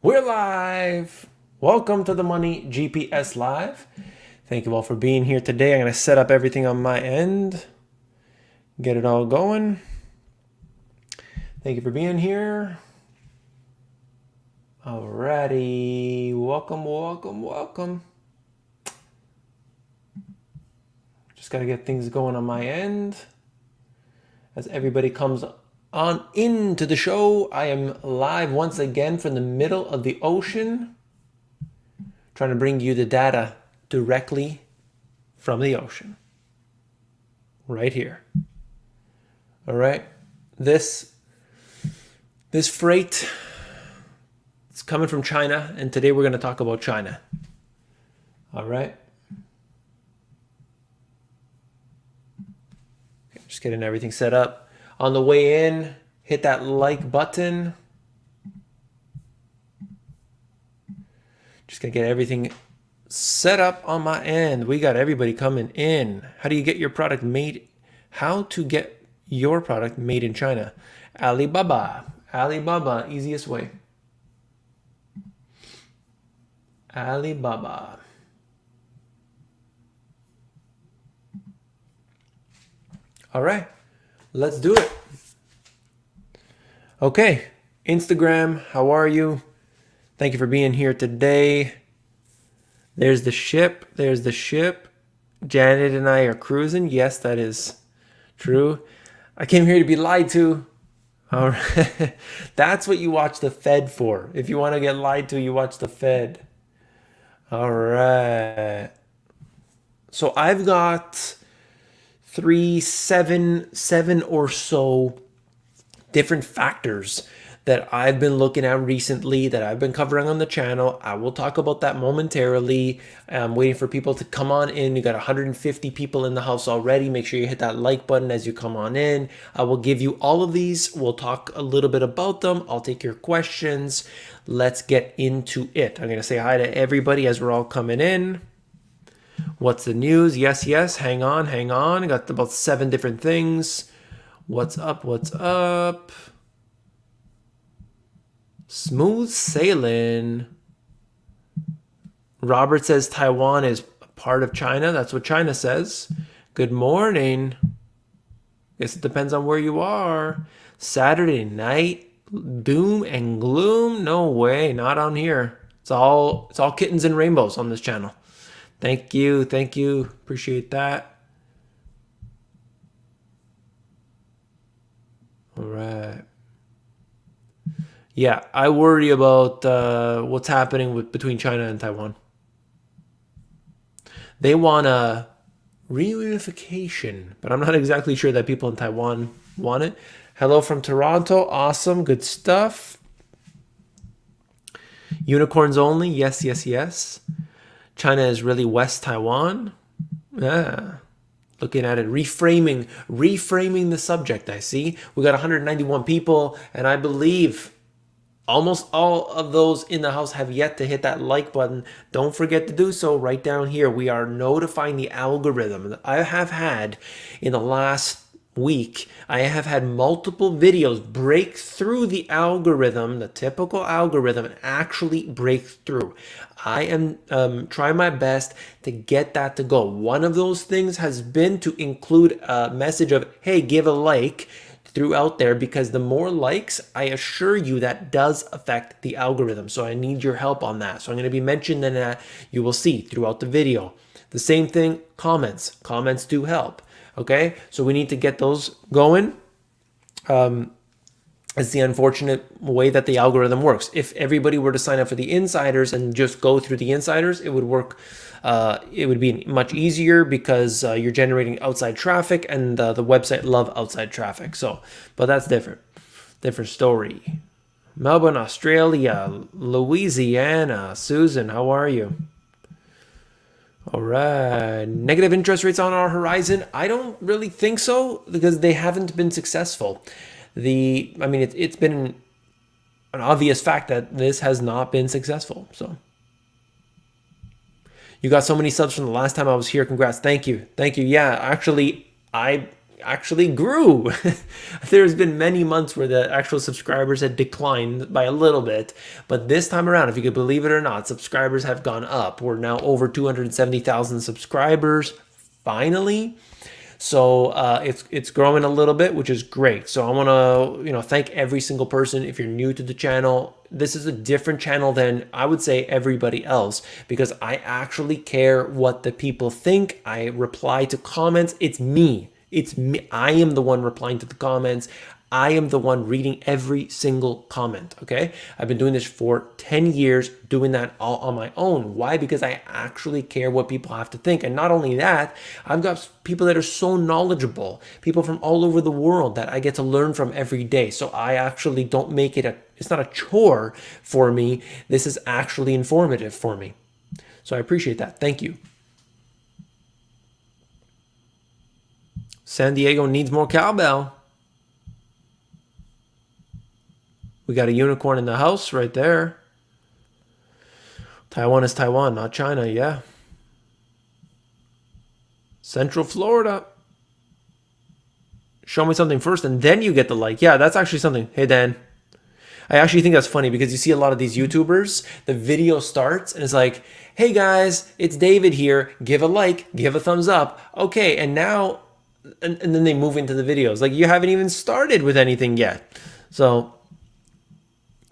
We're live. Welcome to the Money GPS Live. Thank you all for being here today. I'm going to set up everything on my end, get it all going. Thank you for being here. Alrighty, welcome. Just got to get things going on my end. As everybody comes on into the show, I am live once again from the middle of the ocean, trying to bring you the data directly from the ocean, right here. All right, this freight, it's coming from China, and today we're going to talk about China. All right. Okay, just getting everything set up. On the way in, hit that like button. Just gonna get everything set up on my end. We got everybody coming in. How do you get your product made? How to get your product made in China? Alibaba, easiest way. Alibaba. All right. Let's do it. Okay, Instagram, how are you? Thank you for being here today. There's the ship. Janet and I are cruising. Yes, that is true. I came here to be lied to. All right. That's what you watch the Fed for. If you want to get lied to, you watch the Fed. All right. So I've got seven or so different factors that I've been looking at recently that I've been covering on the channel. I will talk about that momentarily. I'm waiting for people to come on in. You got 150 people in the house already. Make sure you hit that like button as you come on in. I will give you all of these. We'll talk a little bit about them. I'll take your questions. Let's get into it. I'm going to say hi to everybody as we're all coming in. What's the news? Yes. Hang on. I got about 7 different things. What's up? Smooth sailing. Robert says Taiwan is part of China. That's what China says. Good morning. Guess it depends on where you are. Saturday night, doom and gloom. No way, not on here. It's all kittens and rainbows on this channel. Thank you. Appreciate that. All right. Yeah, I worry about what's happening between China and Taiwan. They want a reunification, but I'm not exactly sure that people in Taiwan want it. Hello from Toronto. Awesome. Good stuff. Unicorns only. Yes. China is really West Taiwan. Yeah. Looking at it, reframing the subject. I see. We got 191 people, and I believe almost all of those in the house have yet to hit that like button. Don't forget to do so right down here. We are notifying the algorithm. I have had in the last week, I have had multiple videos break through the algorithm, the typical algorithm, and actually break through. I am trying my best to get that to go. One of those things has been to include a message of, hey, give a like throughout there, because the more likes, I assure you, that does affect the algorithm. So I need your help on that. So I'm going to be mentioning that you will see throughout the video. The same thing, comments. Comments do help. Okay, so we need to get those going. It's the unfortunate way that the algorithm works. If everybody were to sign up for the insiders and just go through the insiders, it would work. It would be much easier because you're generating outside traffic, and the website love outside traffic. So, but that's different story. Melbourne, Australia, Louisiana. Susan, how are you? All right. Negative interest rates on our horizon? I don't really think so, because they haven't been successful. It's been an obvious fact that this has not been successful. So you got so many subs from the last time I was here. Congrats. Thank you. Yeah, actually, I actually grew. There's been many months where the actual subscribers had declined by a little bit, but this time around, if you could believe it or not, subscribers have gone up. We're now over 270,000 subscribers finally. So it's growing a little bit, which is great. So I want to thank every single person. If you're new to the channel, this is a different channel than I would say everybody else, because I actually care what the people think. I reply to comments. It's me. It's me. I am the one replying to the comments. I am the one reading every single comment, okay? I've been doing this for 10 years, doing that all on my own. Why? Because I actually care what people have to think. And not only that, I've got people that are so knowledgeable, people from all over the world that I get to learn from every day. So I actually don't make it it's not a chore for me. This is actually informative for me. So I appreciate that. Thank you. San Diego needs more cowbell. We got a unicorn in the house right there. Taiwan is Taiwan, not China. Yeah. Central Florida. Show me something first and then you get the like. Yeah, that's actually something. Hey, Dan. I actually think that's funny because you see a lot of these YouTubers, the video starts and it's like, hey guys, it's David here. Give a like, give a thumbs up. Okay, and now, and then they move into the videos. Like you haven't even started with anything yet. So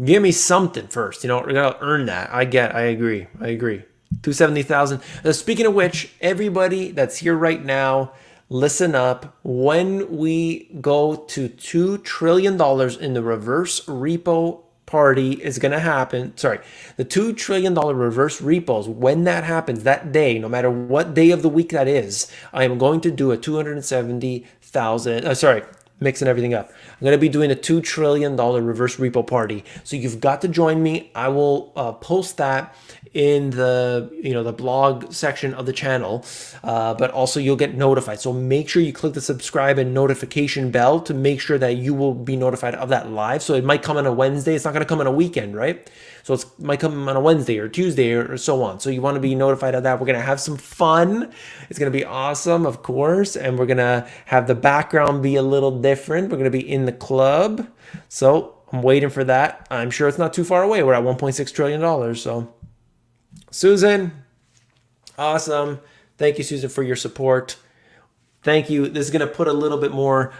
give me something first, we gotta earn that. I agree. 270,000. Speaking of which, everybody that's here right now, listen up. When we go to $2 trillion in the reverse repo party is going to happen. Sorry, the $2 trillion reverse repos, when that happens, that day, no matter what day of the week that is, I am going to do a 270,000, mixing everything up. I'm going to be doing a $2 trillion reverse repo party. So you've got to join me. I will post that in the the blog section of the channel, but also you'll get notified. So make sure you click the subscribe and notification bell to make sure that you will be notified of that live. So it might come on a Wednesday. It's not going to come on a weekend, right? So it might come on a Wednesday or Tuesday or so on. So you want to be notified of that. We're going to have some fun. It's going to be awesome, of course. And we're going to have the background be a little different. We're going to be in the club. So I'm waiting for that. I'm sure it's not too far away. We're at $1.6 trillion. So Susan, awesome. Thank you, Susan, for your support. Thank you. This is going to put a little bit more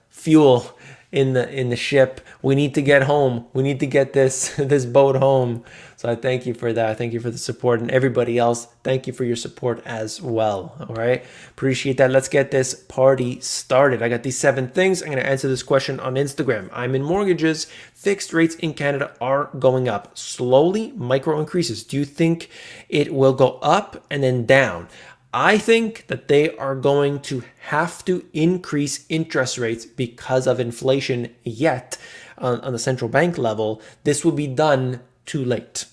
fuel in the ship. We need to get home. We need to get this boat home. So I thank you for that. Thank you for the support, and everybody else, thank you for your support as well. All right, appreciate that. Let's get this party started. I got these 7 things. I'm going to answer this question on Instagram. I'm in mortgages. Fixed rates in Canada are going up slowly, micro increases. Do you think it will go up and then down? I think that they are going to have to increase interest rates because of inflation, yet on the central bank level, this will be done too late,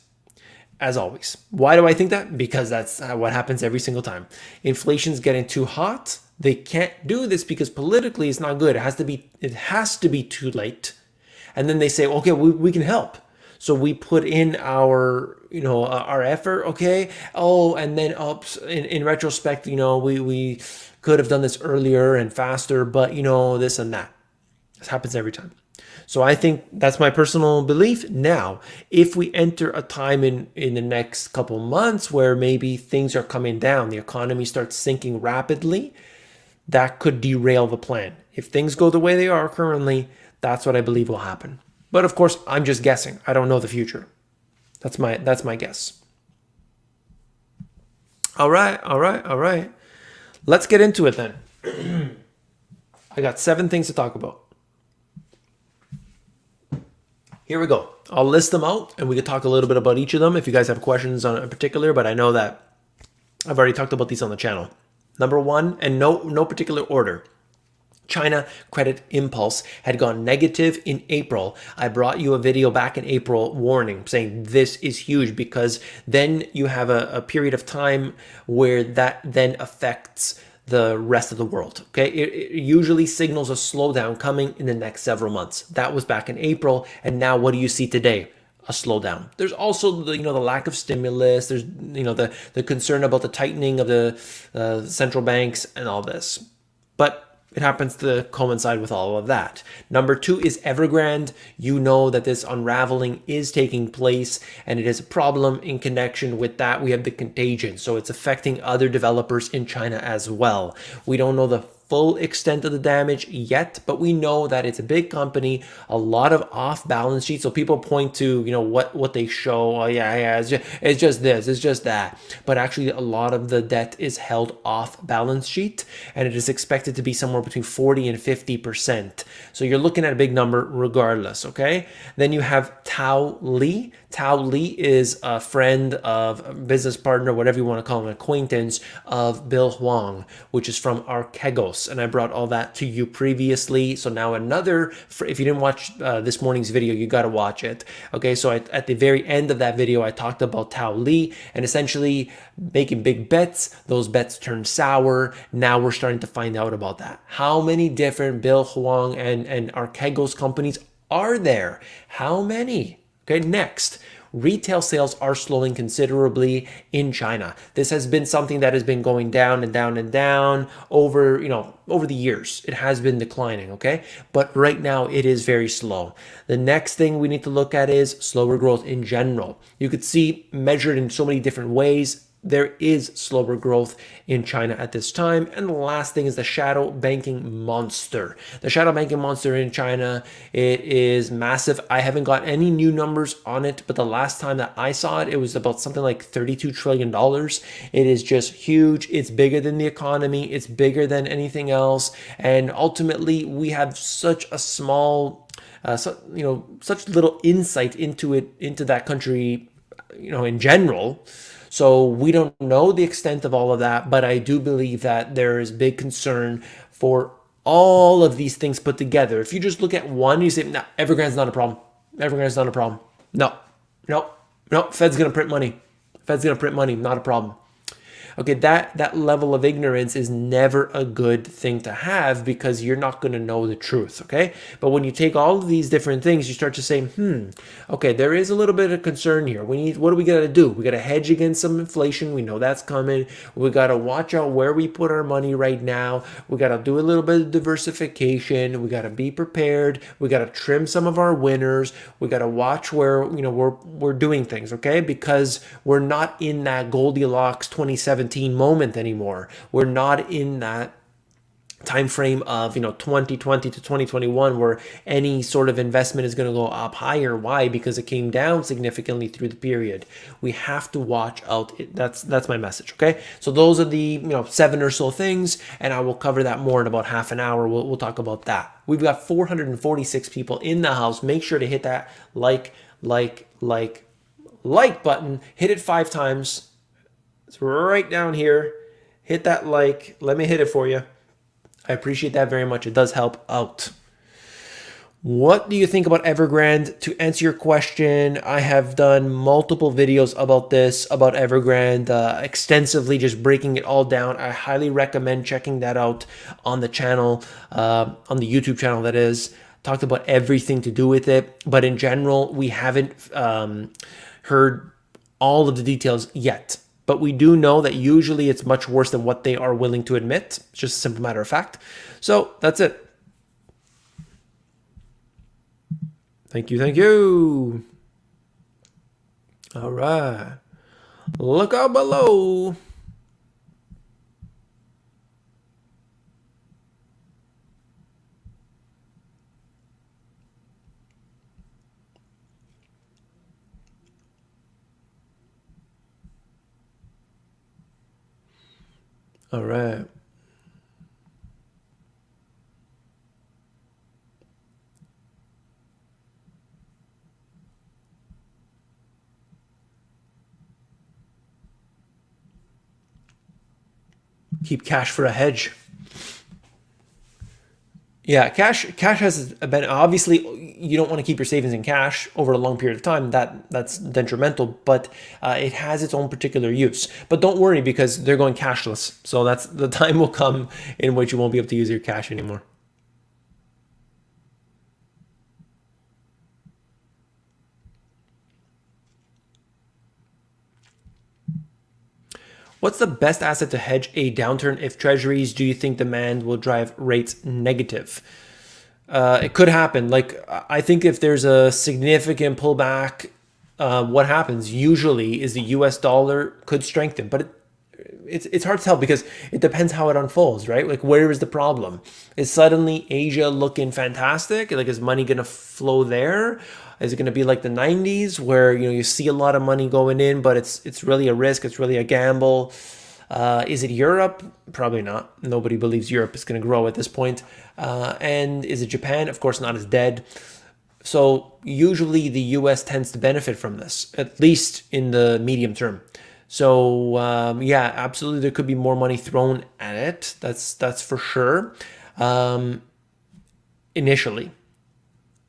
as always. Why do I think that? Because that's what happens every single time. Inflation's getting too hot. They can't do this because politically it's not good. It has to be too late. And then they say, okay, we can help. So we put in our effort, okay? Oh, and then in retrospect, we could have done this earlier and faster, but this and that. This happens every time. So I think that's my personal belief. Now, if we enter a time in the next couple months where maybe things are coming down, the economy starts sinking rapidly, that could derail the plan. If things go the way they are currently, that's what I believe will happen. But of course, I'm just guessing. I don't know the future. That's my guess. All right. Let's get into it then. I got 7 things to talk about. Here we go. I'll list them out and we can talk a little bit about each of them if you guys have questions on it in particular, but I know that I've already talked about these on the channel. Number 1, and no particular order. China credit impulse had gone negative in April. I brought you a video back in April warning saying this is huge because then you have a period of time where that then affects the rest of the world. Okay, it usually signals a slowdown coming in the next several months. That was back in April, and now what do you see today? A slowdown. There's also the lack of stimulus. There's the concern about the tightening of the central banks and all this. but it happens to coincide with all of that. Number two is Evergrande. You know that this unraveling is taking place, and it is a problem. In connection with that, we have the contagion. So it's affecting other developers in China as well. We don't know the full extent of the damage yet, but we know that it's a big company, a lot of off balance sheets. So people point to, you know, what they show. Oh yeah, it's just this, it's just that. But actually a lot of the debt is held off balance sheet, and it is expected to be somewhere between 40 and 50%. So you're looking at a big number regardless, okay? Then you have Tao Li. Tao Li is a friend of business partner, whatever you want to call him, acquaintance of Bill Huang, which is from Archegos. And I brought all that to you previously. So now another, if you didn't watch this morning's video, you got to watch it. Okay, so at the very end of that video, I talked about Tao Li and essentially making big bets. Those bets turned sour. Now we're starting to find out about that. How many different Bill Huang and Archegos companies are there? How many? Okay, next, retail sales are slowing considerably in China. This has been something that has been going down and down and down over, over the years. It has been declining, okay? But right now it is very slow. The next thing we need to look at is slower growth in general. You could see measured in so many different ways. There is slower growth in China at this time. And the last thing is the shadow banking monster. The shadow banking monster in China, it is massive. I haven't got any new numbers on it, but the last time that I saw it, it was about something like $32 trillion. It is just huge. It's bigger than the economy. It's bigger than anything else. And ultimately, we have such a small, such little insight into it, into that country, in general. So we don't know the extent of all of that, but I do believe that there is big concern for all of these things put together. If you just look at one, you say, no, Evergrande's not a problem. Evergrande's not a problem. No, Fed's going to print money. Fed's going to print money, not a problem. Okay, that level of ignorance is never a good thing to have because you're not going to know the truth, okay? But when you take all of these different things, you start to say, okay, there is a little bit of concern here. What do we got to do? We got to hedge against some inflation. We know that's coming. We got to watch out where we put our money right now. We got to do a little bit of diversification. We got to be prepared. We got to trim some of our winners. We got to watch where, we're doing things, okay? Because we're not in that Goldilocks 2017 moment anymore. We're not in that time frame of 2020 to 2021 where any sort of investment is going to go up higher. Why? Because it came down significantly through the period. We have to watch out. That's my message. Okay, so those are the 7 or so things, and I will cover that more in about half an hour. We'll talk about that. We've got 446 people in the house. Make sure to hit that like button. Hit it 5 times. It's right down here. Hit that like. Let me hit it for you. I appreciate that very much. It does help out. What do you think about Evergrande? To answer your question, I have done multiple videos about this, about Evergrande, extensively, just breaking it all down. I highly recommend checking that out on the channel, on the YouTube channel, that is. Talked about everything to do with it. But in general, we haven't heard all of the details yet. But we do know that usually it's much worse than what they are willing to admit. It's just a simple matter of fact. So that's it. Thank you. All right. Look out below. All right. Keep cash for a hedge. Yeah, cash has been, obviously you don't want to keep your savings in cash over a long period of time. That's detrimental, but it has its own particular use. But don't worry, because they're going cashless. So that's the time will come in which you won't be able to use your cash anymore. What's the best asset to hedge a downturn? If treasuries, do you think demand will drive rates negative? It could happen. Like, I think if there's a significant pullback, what happens usually is the US dollar could strengthen, but it's hard to tell because it depends how it unfolds, right? Like, where is the problem? Is suddenly Asia looking fantastic? Like, is money going to flow there? Is it going to be like the 90s where, you see a lot of money going in, but it's really a risk. It's really a gamble. Is it Europe? Probably not. Nobody believes Europe is going to grow at this point. And is it Japan? Of course, not as dead. So usually the US tends to benefit from this, at least in the medium term. So yeah, absolutely, there could be more money thrown at it. That's for sure. Initially,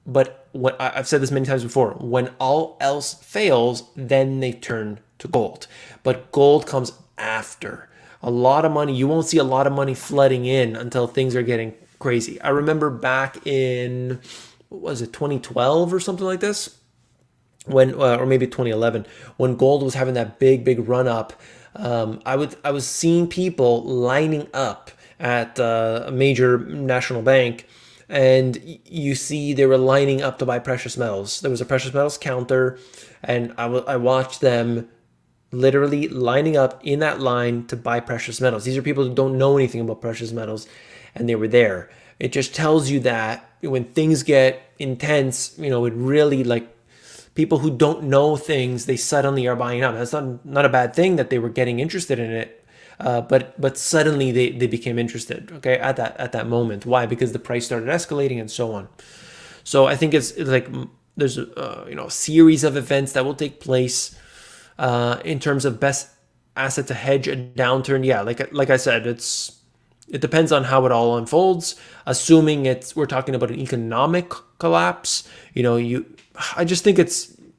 but what I've said this many times before, when all else fails, then they turn to gold. But gold comes after. A lot of money, you won't see a lot of money flooding in until things are getting crazy. I remember back in, what was it, 2012 or something like this? When or maybe 2011, when gold was having that big run up, I was seeing people lining up at a major national bank, and you see they were lining up to buy precious metals. There was a precious metals counter, and I watched them literally lining up in that line to buy precious metals. These are people who don't know anything about precious metals, and they were there. It just tells you that when things get intense, it really, like, people who don't know things, they suddenly are buying up. That's not a bad thing that they were getting interested in it, but suddenly they became interested. Okay, at that moment. Why? Because the price started escalating and so on. So I think it's like there's a series of events that will take place in terms of best asset to hedge a downturn. Yeah, like I said, it depends on how it all unfolds. Assuming we're talking about an economic collapse, I just think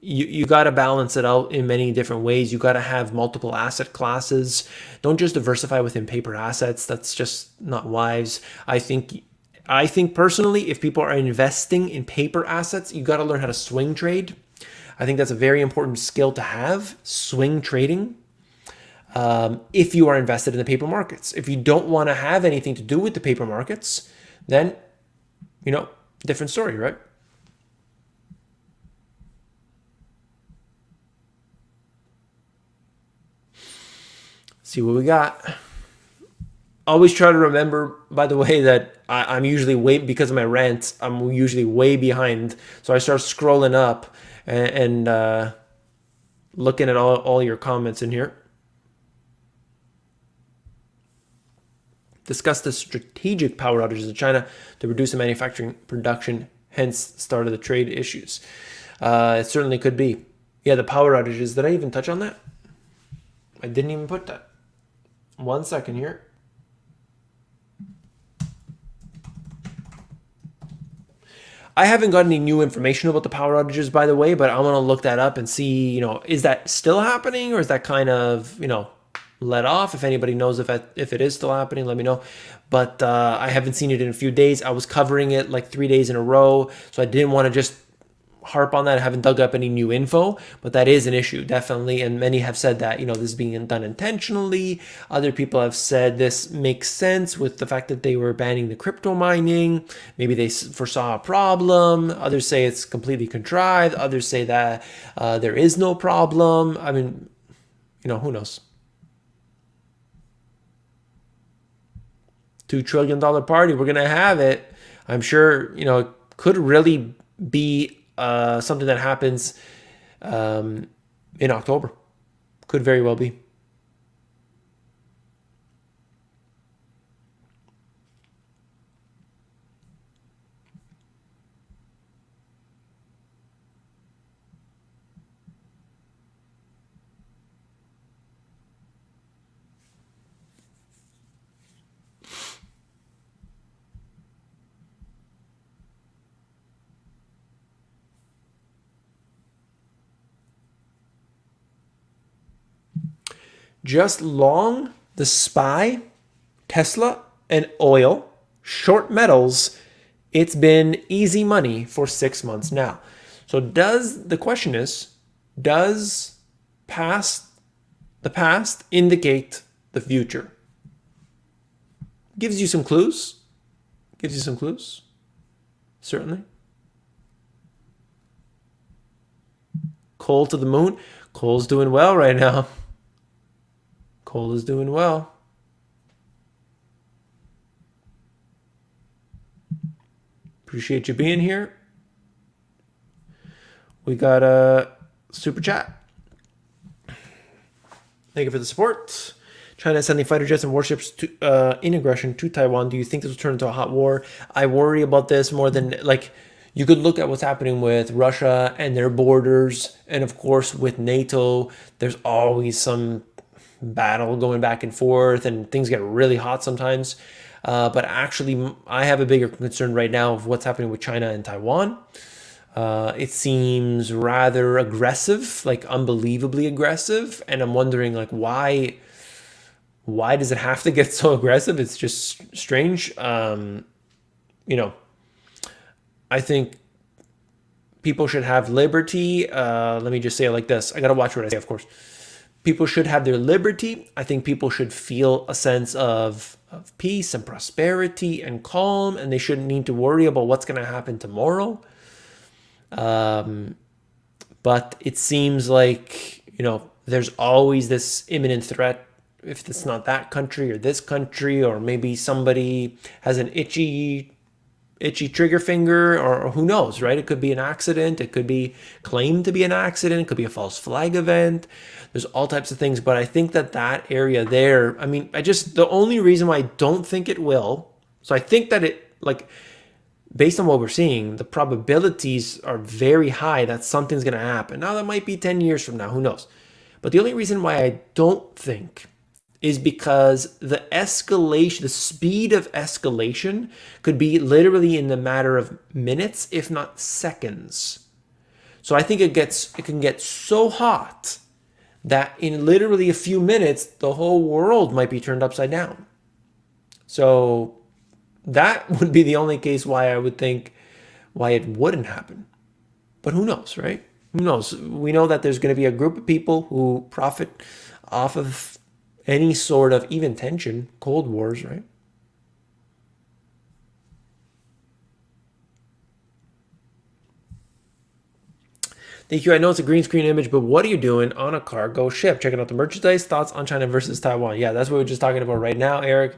you got to balance it out in many different ways. You got to have multiple asset classes. Don't just diversify within paper assets. That's just not wise. I think personally, if people are investing in paper assets, you got to learn how to swing trade. I think that's a very important skill to have, swing trading. If you are invested in the paper markets. If you don't want to have anything to do with the paper markets, then, different story, right? See what we got. Always try to remember, by the way, that I'm usually because of my rants, I'm usually way behind. So I start scrolling up and looking at all your comments in here. Discuss the strategic power outages of China to reduce the manufacturing production, hence start of the trade issues. It certainly could be. Yeah, the power outages. Did I even touch on that? I didn't even put that. 1 second here. I haven't got any new information about the power outages, by the way, but I'm going to look that up and see, is that still happening, or is that kind of, let off? If anybody knows if it is still happening, let me know. But I haven't seen it in a few days. I was covering it like 3 days in a row, so I didn't want to just harp on that. I haven't dug up any new info, but that is an issue, definitely. And many have said that, this is being done intentionally. Other people have said this makes sense with the fact that they were banning the crypto mining. Maybe they foresaw a problem. Others say it's completely contrived. Others say that there is no problem. I mean, who knows? $2 trillion party, we're going to have it. I'm sure, it could really be something that happens in October. Could very well be. Just long the SPY, Tesla, and oil, short metals. It's been easy money for 6 months now. So the question is, does the past indicate the future. Gives you some clues. Gives you some clues. Certainly. Coal to the moon. Coal's doing well right now. Coal is doing well. Appreciate you being here. We got a super chat. Thank you for the support. China is sending fighter jets and warships in aggression to Taiwan. Do you think this will turn into a hot war? I worry about this more than, like, you could look at what's happening with Russia and their borders. And of course, with NATO, there's always some battle going back and forth and things get really hot sometimes. But actually, I have a bigger concern right now of what's happening with China and Taiwan. It seems rather aggressive, like unbelievably aggressive. And I'm wondering, like, why does it have to get so aggressive? It's just strange. I think people should have liberty. Let me just say it like this. I got to watch what I say, of course. People should have their liberty. I think people should feel a sense of peace and prosperity and calm, and they shouldn't need to worry about what's going to happen tomorrow. But it seems like, there's always this imminent threat. If it's not that country or this country, or maybe somebody has an itchy trigger finger, or who knows, right? It could be an accident. It could be claimed to be an accident. It could be a false flag event. There's all types of things. But I think that area there, the only reason why I don't think it will, so I think that it, like, based on what we're seeing, the probabilities are very high that something's going to happen. Now, that might be 10 years from now. Who knows? But the only reason why I don't think is because the escalation, the speed of escalation could be literally in the matter of minutes, if not seconds. So I think it can get so hot that in literally a few minutes, the whole world might be turned upside down. So that would be the only case why I would think why it wouldn't happen. But who knows, right? Who knows? We know that there's going to be a group of people who profit off of any sort of even tension, Cold Wars, right? Thank you. I know it's a green screen image, but what are you doing on a cargo ship? Checking out the merchandise. Thoughts on China versus Taiwan? Yeah, that's what we're just talking about right now, Eric.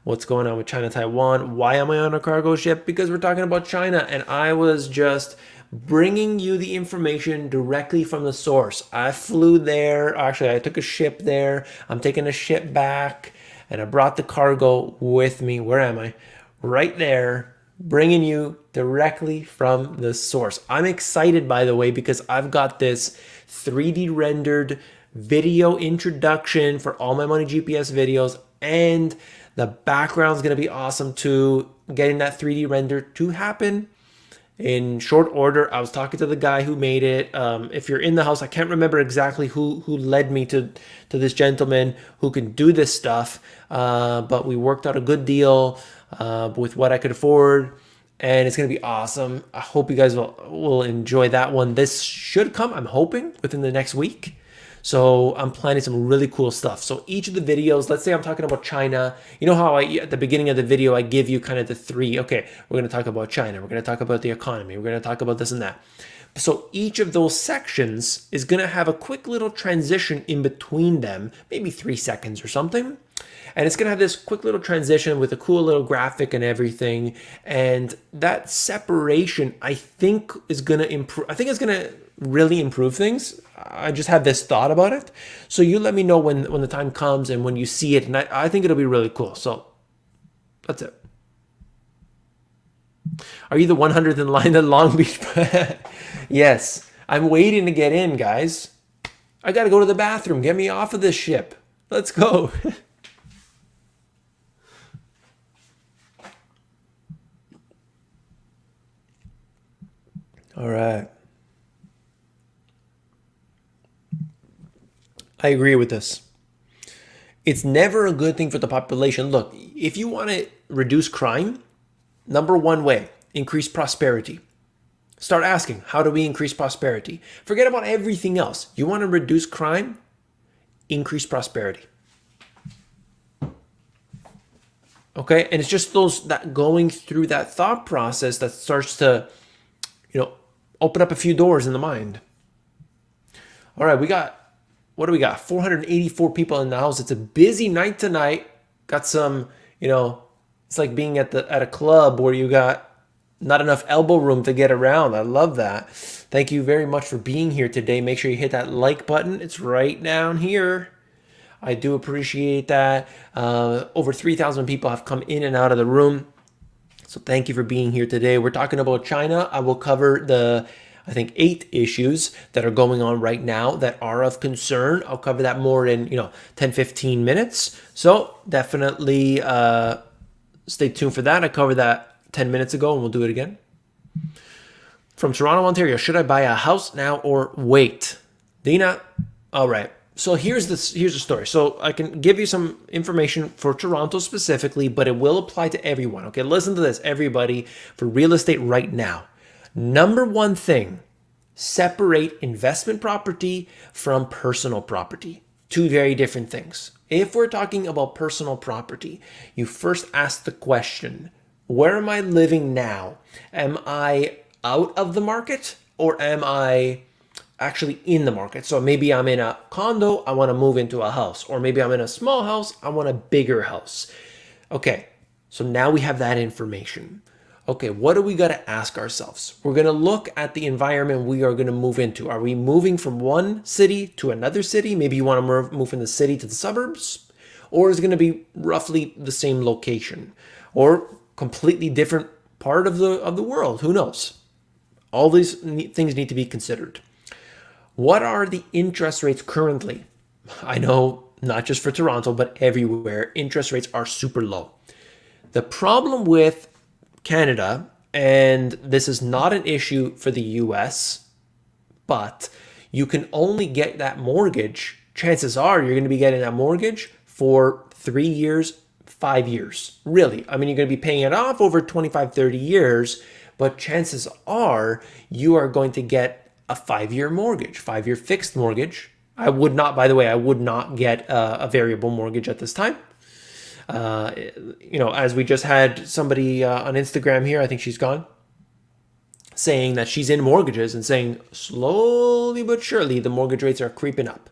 What's going on with China, Taiwan? Why am I on a cargo ship? Because we're talking about China, and I was just bringing you the information directly from the source. I flew there. Actually, I took a ship there. I'm taking a ship back, and I brought the cargo with me. Where am I? Right there, bringing you directly from the source. I'm excited, by the way, because I've got this 3D rendered video introduction for all my money GPS videos, and the background's going to be awesome too. Getting that 3D render to happen in short order. I was talking to the guy who made it. If you're in the house, I can't remember exactly who led me to this gentleman who can do this stuff. But we worked out a good deal with what I could afford, and it's going to be awesome. I hope you guys will enjoy that one. This should come, I'm hoping, within the next week. So I'm planning some really cool stuff. So each of the videos, let's say I'm talking about China. You know how at the beginning of the video, I give you kind of the three. Okay, we're going to talk about China. We're going to talk about the economy. We're going to talk about this and that. So each of those sections is going to have a quick little transition in between them, maybe 3 seconds or something. And it's going to have this quick little transition with a cool little graphic and everything. And that separation, I think, is going to improve. I think it's going to really improve things. I just have this thought about it. So you let me know when the time comes and when you see it. And I think it'll be really cool. So that's it. Are you the 100th in line at Long Beach? Yes. I'm waiting to get in, guys. I got to go to the bathroom. Get me off of this ship. Let's go. All right. I agree with this. It's never a good thing for the population. Look, if you want to reduce crime, number one way, increase prosperity. Start asking, how do we increase prosperity? Forget about everything else. You want to reduce crime? Increase prosperity. Okay, and it's just those that going through that thought process that starts to, open up a few doors in the mind. All right, what do we got? 484 people in the house. It's a busy night tonight. Got some, it's like being at a club where you got not enough elbow room to get around. I love that. Thank you very much for being here today. Make sure you hit that like button. It's right down here. I do appreciate that. Over 3,000 people have come in and out of the room. So thank you for being here today. We're talking about China. I will cover I think 8 issues that are going on right now that are of concern. I'll cover that more in, 10, 15 minutes. So definitely stay tuned for that. I covered that 10 minutes ago and we'll do it again. From Toronto, Ontario, should I buy a house now or wait? Dina, all right. So here's the story. So I can give you some information for Toronto specifically, but it will apply to everyone. Okay, listen to this, everybody, for real estate right now. Number one thing, separate investment property from personal property. 2 very different things. If we're talking about personal property, you first ask the question, where am I living now? Am I out of the market or am I actually in the market? So maybe I'm in a condo, I want to move into a house, or maybe I'm in a small house, I want a bigger house. Okay, so now we have that information. Okay, what do we got to ask ourselves? We're going to look at the environment we are going to move into. Are we moving from one city to another city? Maybe you want to move from the city to the suburbs, or is it going to be roughly the same location, or completely different part of the world? Who knows? All these things need to be considered. What are the interest rates currently? I know not just for Toronto, but everywhere, interest rates are super low. The problem with Canada, and this is not an issue for the US, but you can only get that mortgage. Chances are you're going to be getting that mortgage for 3 years, 5 years. Really. I mean, you're going to be paying it off over 25, 30 years, but chances are you are going to get a 5-year mortgage, 5-year fixed mortgage. I would not, by the way, I would not get a variable mortgage at this time. As we just had somebody on Instagram here, I think she's gone, saying that she's in mortgages and saying slowly but surely the mortgage rates are creeping up.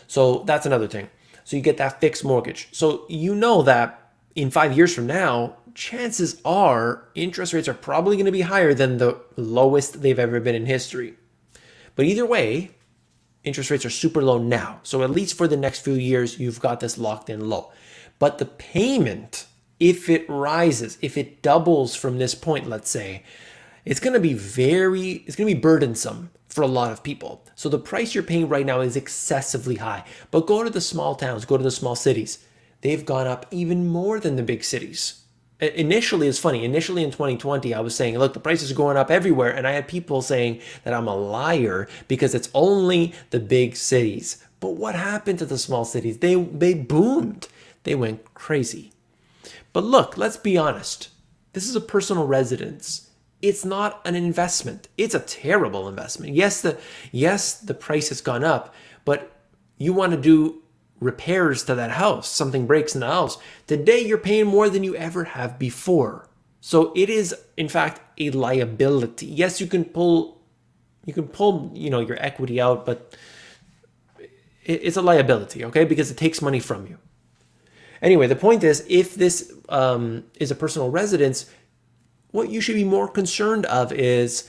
So that's another thing. So you get that fixed mortgage. So you know that in 5 years from now, chances are interest rates are probably going to be higher than the lowest they've ever been in history. But either way, interest rates are super low now. So at least for the next few years, you've got this locked in low. But the payment, if it rises, if it doubles from this point, let's say, it's going to be burdensome for a lot of people. So the price you're paying right now is excessively high. But go to the small towns, go to the small cities. They've gone up even more than the big cities. Initially, it's funny. Initially in 2020, I was saying, look, the prices are going up everywhere. And I had people saying that I'm a liar because it's only the big cities. But what happened to the small cities? They boomed. They went crazy. But look, let's be honest. This is a personal residence. It's not an investment. It's a terrible investment. Yes, the price has gone up, but you want to do repairs to that house. Something breaks in the house. Today, you're paying more than you ever have before. So it is, in fact, a liability. Yes, you can pull, your equity out, but it's a liability, okay? Because it takes money from you. Anyway, the point is, if this is a personal residence, what you should be more concerned of is,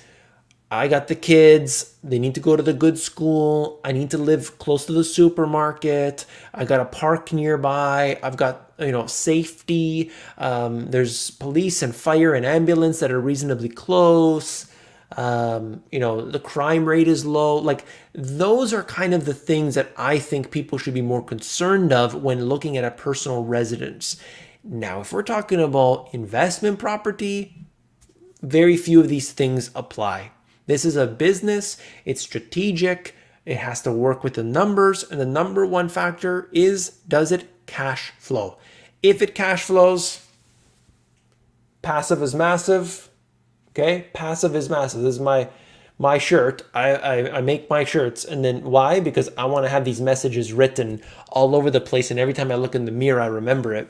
I got the kids, they need to go to the good school, I need to live close to the supermarket, I got a park nearby, I've got, safety, there's police and fire and ambulance that are reasonably close, the crime rate is low. Like, those are kind of the things that I think people should be more concerned of when looking at a personal residence. Now, if we're talking about investment property, very few of these things apply. This is a business, it's strategic, it has to work with the numbers, and the number one factor is, does it cash flow? If it cash flows, passive is massive. Okay, passive is massive. This is my shirt. I make my shirts, and then why? Because I want to have these messages written all over the place, and every time I look in the mirror, I remember it.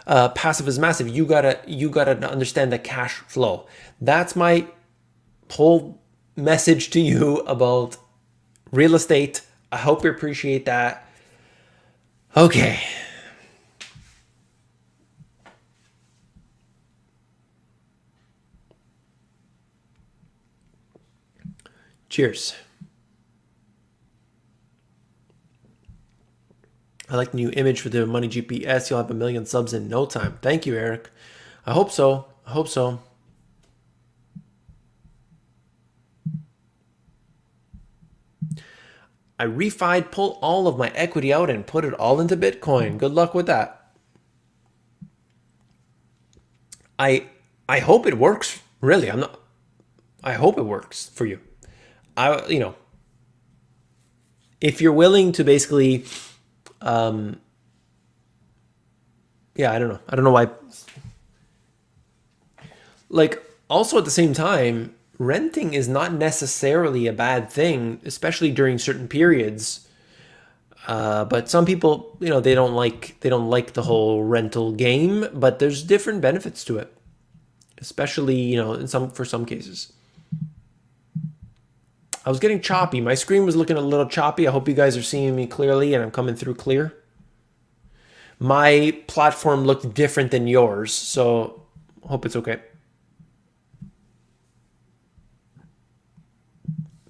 passive is massive. You gotta understand the cash flow. That's my whole message to you about real estate. I hope you appreciate that. Okay. Cheers. I like the new image for the Money GPS. You'll have 1 million subs in no time. Thank you, Eric. I hope so. I hope so. I refied, pulled all of my equity out and put it all into Bitcoin. Good luck with that. I hope it works. Really, I'm not. I hope it works for you. You know, if you're willing to basically, yeah, I don't know. I don't know why. Like, also at the same time, renting is not necessarily a bad thing, especially during certain periods. But some people, they don't like the whole rental game. But there's different benefits to it, especially for some cases. I was getting choppy. My screen was looking a little choppy. I hope you guys are seeing me clearly and I'm coming through clear. My platform looked different than yours, so hope it's okay.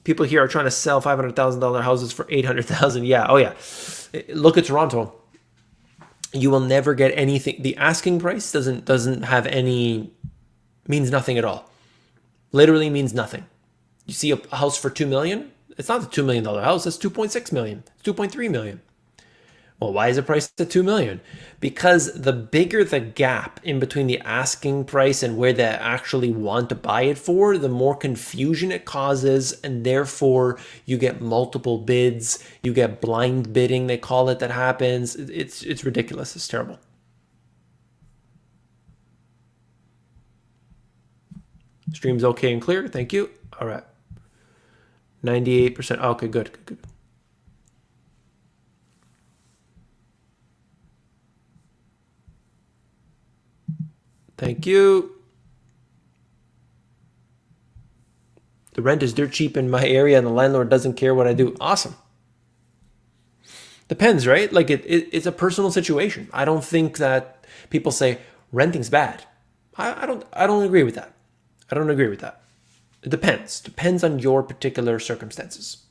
People here are trying to sell $500,000 houses for 800,000. Yeah. Oh yeah. Look at Toronto. You will never get anything. The asking price doesn't have any, means nothing at all. Literally means nothing. You see a house for 2 million? It's not a $2 million house. It's 2.6 million. It's 2.3 million. Well, why is it priced at 2 million? Because the bigger the gap in between the asking price and where they actually want to buy it for, the more confusion it causes, and therefore you get multiple bids, you get blind bidding, they call it, that happens. It's ridiculous. It's terrible. Stream's okay and clear. Thank you. All right. 98%. Okay, good, good, good. Thank you. The rent is dirt cheap in my area and the landlord doesn't care what I do. Awesome. Depends, right? Like it's a personal situation. I don't think that people say renting's bad. I don't agree with that. I don't agree with that. It depends. Depends on your particular circumstances.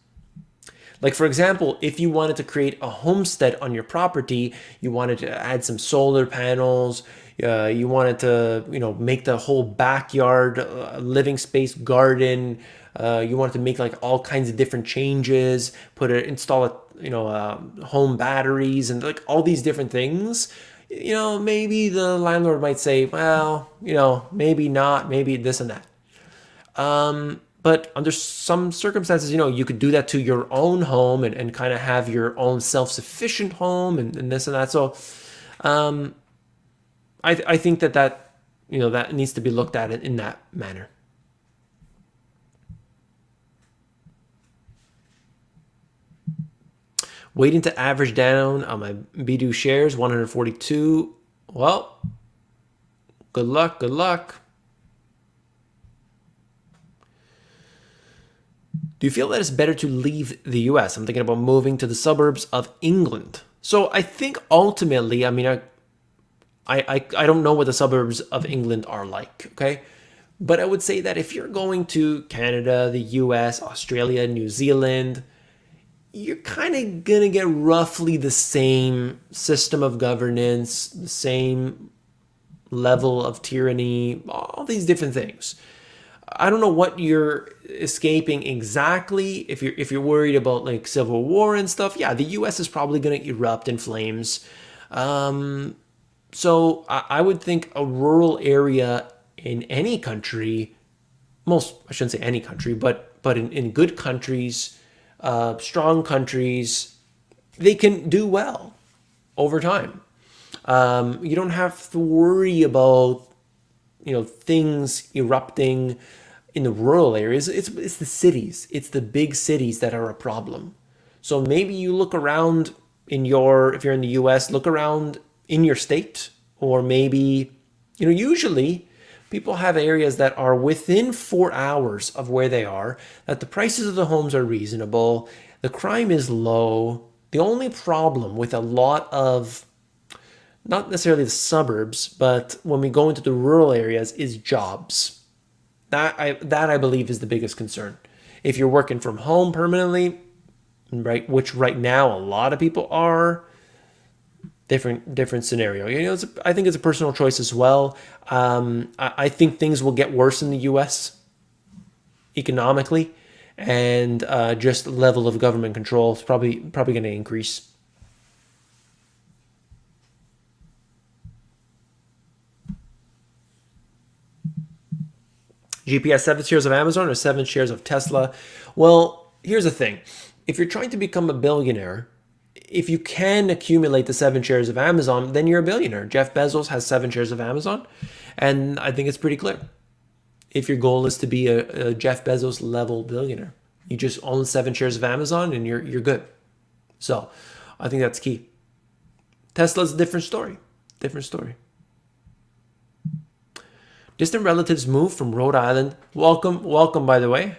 Like, for example, if you wanted to create a homestead on your property, you wanted to add some solar panels, you wanted to, make the whole backyard living space garden, you wanted to make like all kinds of different changes, install home batteries and like all these different things. Maybe the landlord might say, well, maybe not, maybe this and that. But under some circumstances, you could do that to your own home and kind of have your own self-sufficient home and this and that. So I think that needs to be looked at in that manner. Waiting to average down on my Bidu shares, 142. Well, good luck, good luck. Do you feel that it's better to leave the US? I'm thinking about moving to the suburbs of England. So I think ultimately, I don't know what the suburbs of England are like, okay? But I would say that if you're going to Canada, the US, Australia, New Zealand, you're kind of going to get roughly the same system of governance, the same level of tyranny, all these different things. I don't know what you're escaping exactly. If you're worried about like civil war and stuff, yeah, the U.S. is probably going to erupt in flames. So I would think a rural area in any country, I shouldn't say any country, but in good countries, strong countries, they can do well over time. You don't have to worry about things erupting in the rural areas. It's the cities. It's the big cities that are a problem. So maybe you look around if you're in the US, look around in your state or maybe, usually people have areas that are within 4 hours of where they are, that the prices of the homes are reasonable, the crime is low. The only problem with a lot of, not necessarily the suburbs, but when we go into the rural areas, is jobs. That I believe is the biggest concern. If you're working from home permanently, right, which right now a lot of people are, different scenario. I think it's a personal choice as well. I think things will get worse in the U.S. economically, and just level of government control is probably going to increase. GPS 7 shares of Amazon or 7 shares of Tesla? Well, here's the thing. If you're trying to become a billionaire, if you can accumulate the 7 shares of Amazon, then you're a billionaire. Jeff Bezos has 7 shares of Amazon, and I think it's pretty clear. If your goal is to be a Jeff Bezos level billionaire, you just own 7 shares of Amazon and you're good. So I think that's key. Tesla's a different story. Different story. Distant relatives moved from Rhode Island. Welcome, by the way.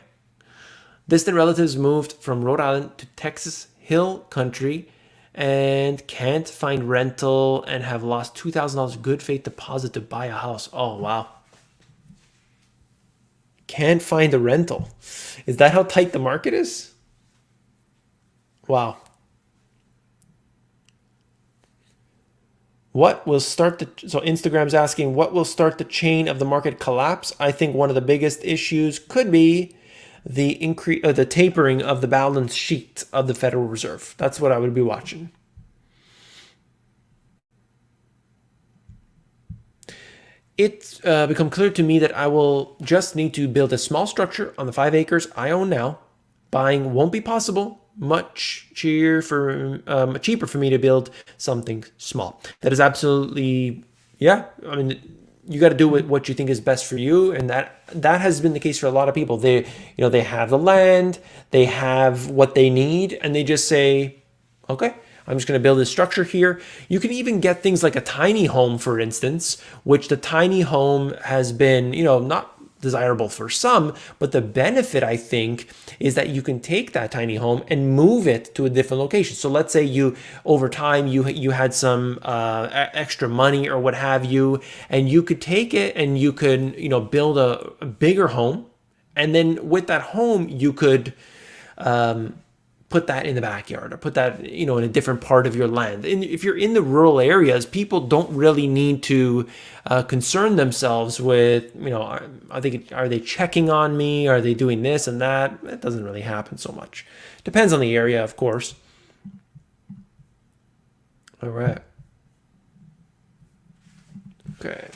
Distant relatives moved from Rhode Island to Texas Hill Country and can't find rental and have lost $2,000 good faith deposit to buy a house. Oh, wow. Can't find a rental. Is that how tight the market is? Wow. So Instagram's asking, what will start the chain of the market collapse? I think one of the biggest issues could be the increase, the tapering of the balance sheet of the Federal Reserve. That's what I would be watching. It's become clear to me that I will just need to build a small structure on the 5 acres I own now. Buying won't be possible. Much cheaper for me to build something small. That is absolutely, yeah. I mean, you got to do what you think is best for you, and that has been the case for a lot of people. They have the land, they have what they need, and they just say, okay, I'm just going to build this structure here. You can even get things like a tiny home, for instance, which the tiny home has been, not desirable for some, but the benefit, I think, is that you can take that tiny home and move it to a different location. So let's say over time you had some extra money or what have you, and you could take it and you could build a bigger home, and then with that home you could put that in the backyard or put that in a different part of your land. And if you're in the rural areas, people don't really need to concern themselves with are they checking on me, are they doing this and that. It doesn't really happen so much. Depends on the area, of course. All right. Okay.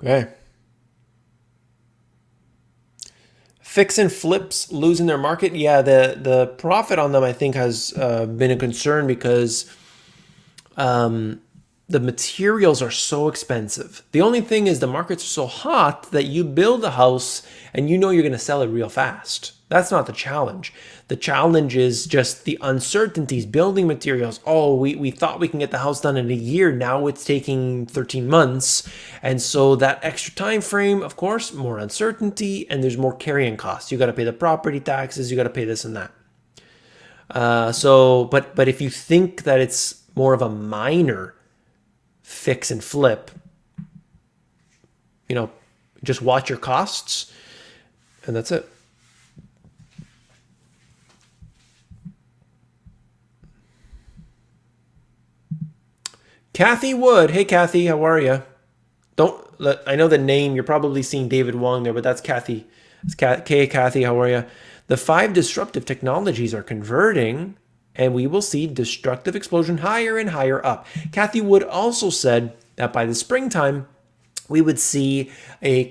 Okay. Fix and flips losing their market. Yeah, the profit on them I think has been a concern because the materials are so expensive. The only thing is the markets are so hot that you build a house and you're going to sell it real fast. That's not the challenge. The challenge is just the uncertainties, building materials. Oh, we thought we can get the house done in a year. Now it's taking 13 months. And so that extra time frame, of course, more uncertainty, and there's more carrying costs. You got to pay the property taxes, you got to pay this and that. But if you think that it's more of a minor fix and flip, just watch your costs, and that's it. Kathy Wood. Hey, Kathy, how are you? I know the name. You're probably seeing David Wong there, but that's Kathy. It's Kathy, how are you? The 5 disruptive technologies are converting, and we will see destructive explosion higher and higher up. Kathy Wood also said that by the springtime, we would see a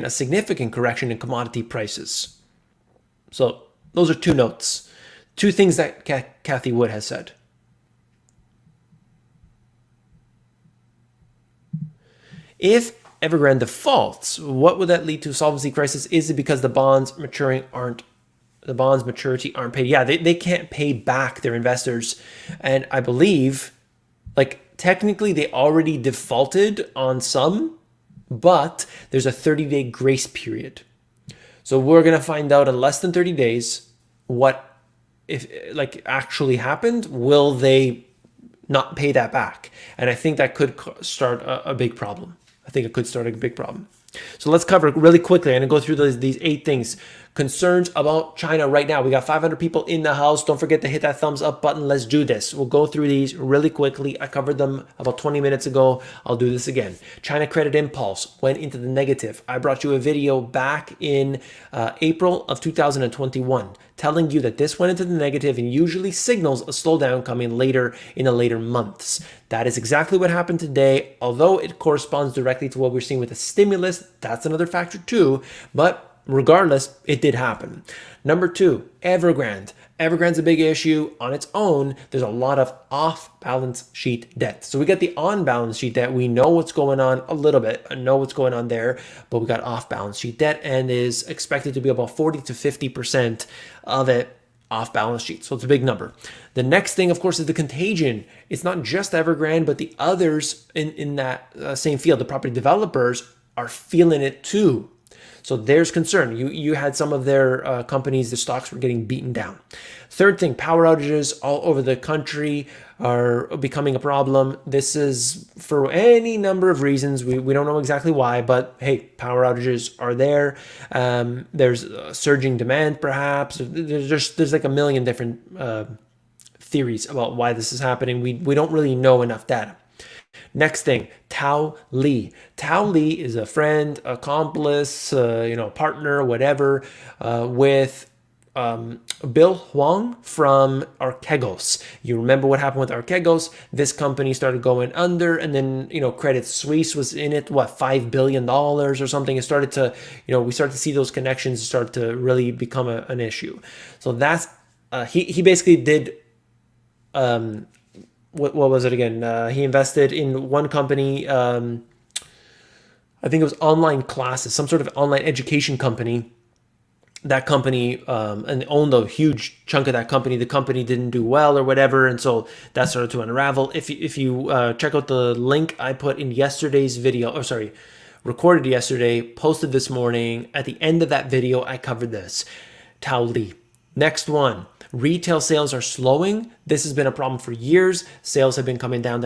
significant correction in commodity prices. So those are 2 notes, 2 things that Kathy Wood has said. If Evergrande defaults, what would that lead to? Solvency crisis? Is it because the bonds maturity aren't paid? Yeah, they can't pay back their investors. And I believe, like, technically they already defaulted on some, but there's a 30-day grace period. So we're going to find out in less than 30 days what, if like, actually happened. Will they not pay that back? And I think that could start a big problem. I think it could start a big problem. So let's cover really quickly. I'm going to go through these 8 things. Concerns about China right now. We got 500 people in the house. Don't forget to hit that thumbs up button. Let's do this. We'll go through these really quickly. I covered them about 20 minutes ago. I'll do this again. China credit impulse went into the negative. I brought you a video back in April of 2021 telling you that this went into the negative and usually signals a slowdown coming later in the later months. That is exactly what happened today. Although it corresponds directly to what we're seeing with the stimulus, that's another factor too. But regardless, it did happen. Number 2, Evergrande. Evergrande's a big issue on its own. There's a lot of off-balance sheet debt. So we got the on-balance sheet debt. We know what's going on a little bit. I know what's going on there, but we got off-balance sheet debt and is expected to be about 40 to 50% of it off balance sheet. So it's a big number. The next thing, of course, is the contagion. It's not just Evergrande, but the others in that same field, the property developers, are feeling it too. So there's concern. You had some of their companies, the stocks were getting beaten down. Third thing, power outages all over the country are becoming a problem. This is for any number of reasons. We don't know exactly why, but hey, power outages are there. There's surging demand, perhaps. There's like a million different theories about why this is happening. We don't really know enough data. Next thing, Tao Li. Tao Li is a friend, accomplice, partner, whatever, with Bill Huang from Archegos. You remember what happened with Archegos? This company started going under, and then Credit Suisse was in it. What, $5 billion or something? It started to, we started to see those connections start to really become an issue. So that's he basically did. What was it again? He invested in one company. I think it was online classes, some sort of online education company. That company and owned a huge chunk of that company. The company didn't do well or whatever, and so that started to unravel. If you check out the link I put in yesterday's video, recorded yesterday, posted this morning. At the end of that video, I covered this. Tao Li. Next one. Retail sales are slowing. This has been a problem for years. Sales have been coming down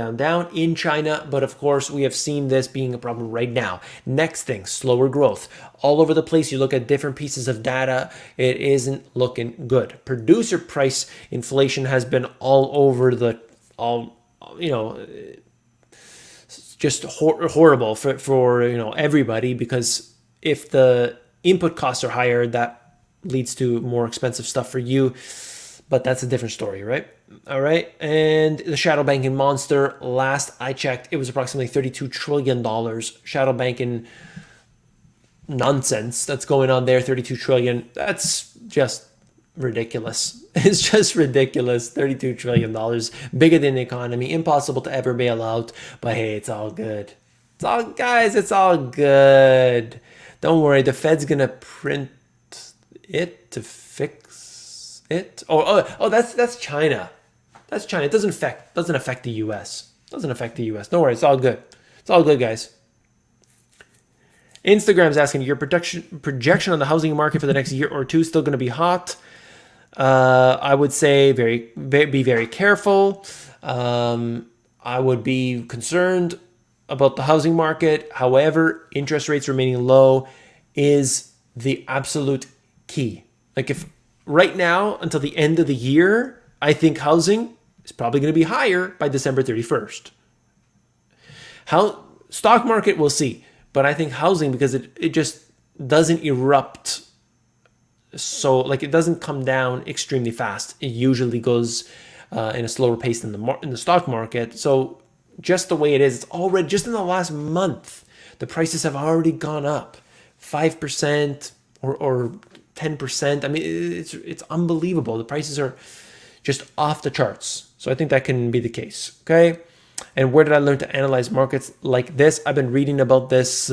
in China, but of course we have seen this being a problem right now. Next thing, slower growth. All over the place, you look at different pieces of data, it isn't looking good. Producer price inflation has been all over just horrible for everybody, because if the input costs are higher, that leads to more expensive stuff for you. But that's a different story, right? All right. And the shadow banking monster, last I checked, it was approximately $32 trillion. Shadow banking nonsense that's going on there, 32 trillion. That's just ridiculous. It's just ridiculous. $32 trillion, bigger than the economy, impossible to ever bail out. But hey, it's all good. It's all good. Don't worry. The Fed's going to print it to fix it. Oh, that's China. That's China. It doesn't affect the US. Don't worry, it's all good. It's all good, guys. Instagram's asking, your projection on the housing market for the next year or two still going to be hot? I would say be very careful. I would be concerned about the housing market. However, interest rates remaining low is the absolute key. Like, if right now until the end of the year, I think housing is probably going to be higher by December 31st. Stock market, we'll see. But I think housing, because it just doesn't erupt. So, like, it doesn't come down extremely fast. It usually goes in a slower pace than in the stock market. So just the way it is, it's already, just in the last month, the prices have already gone up 5% or 10%. I mean, it's unbelievable. The prices are just off the charts. So I think that can be the case. Okay. And where did I learn to analyze markets like this? I've been reading about this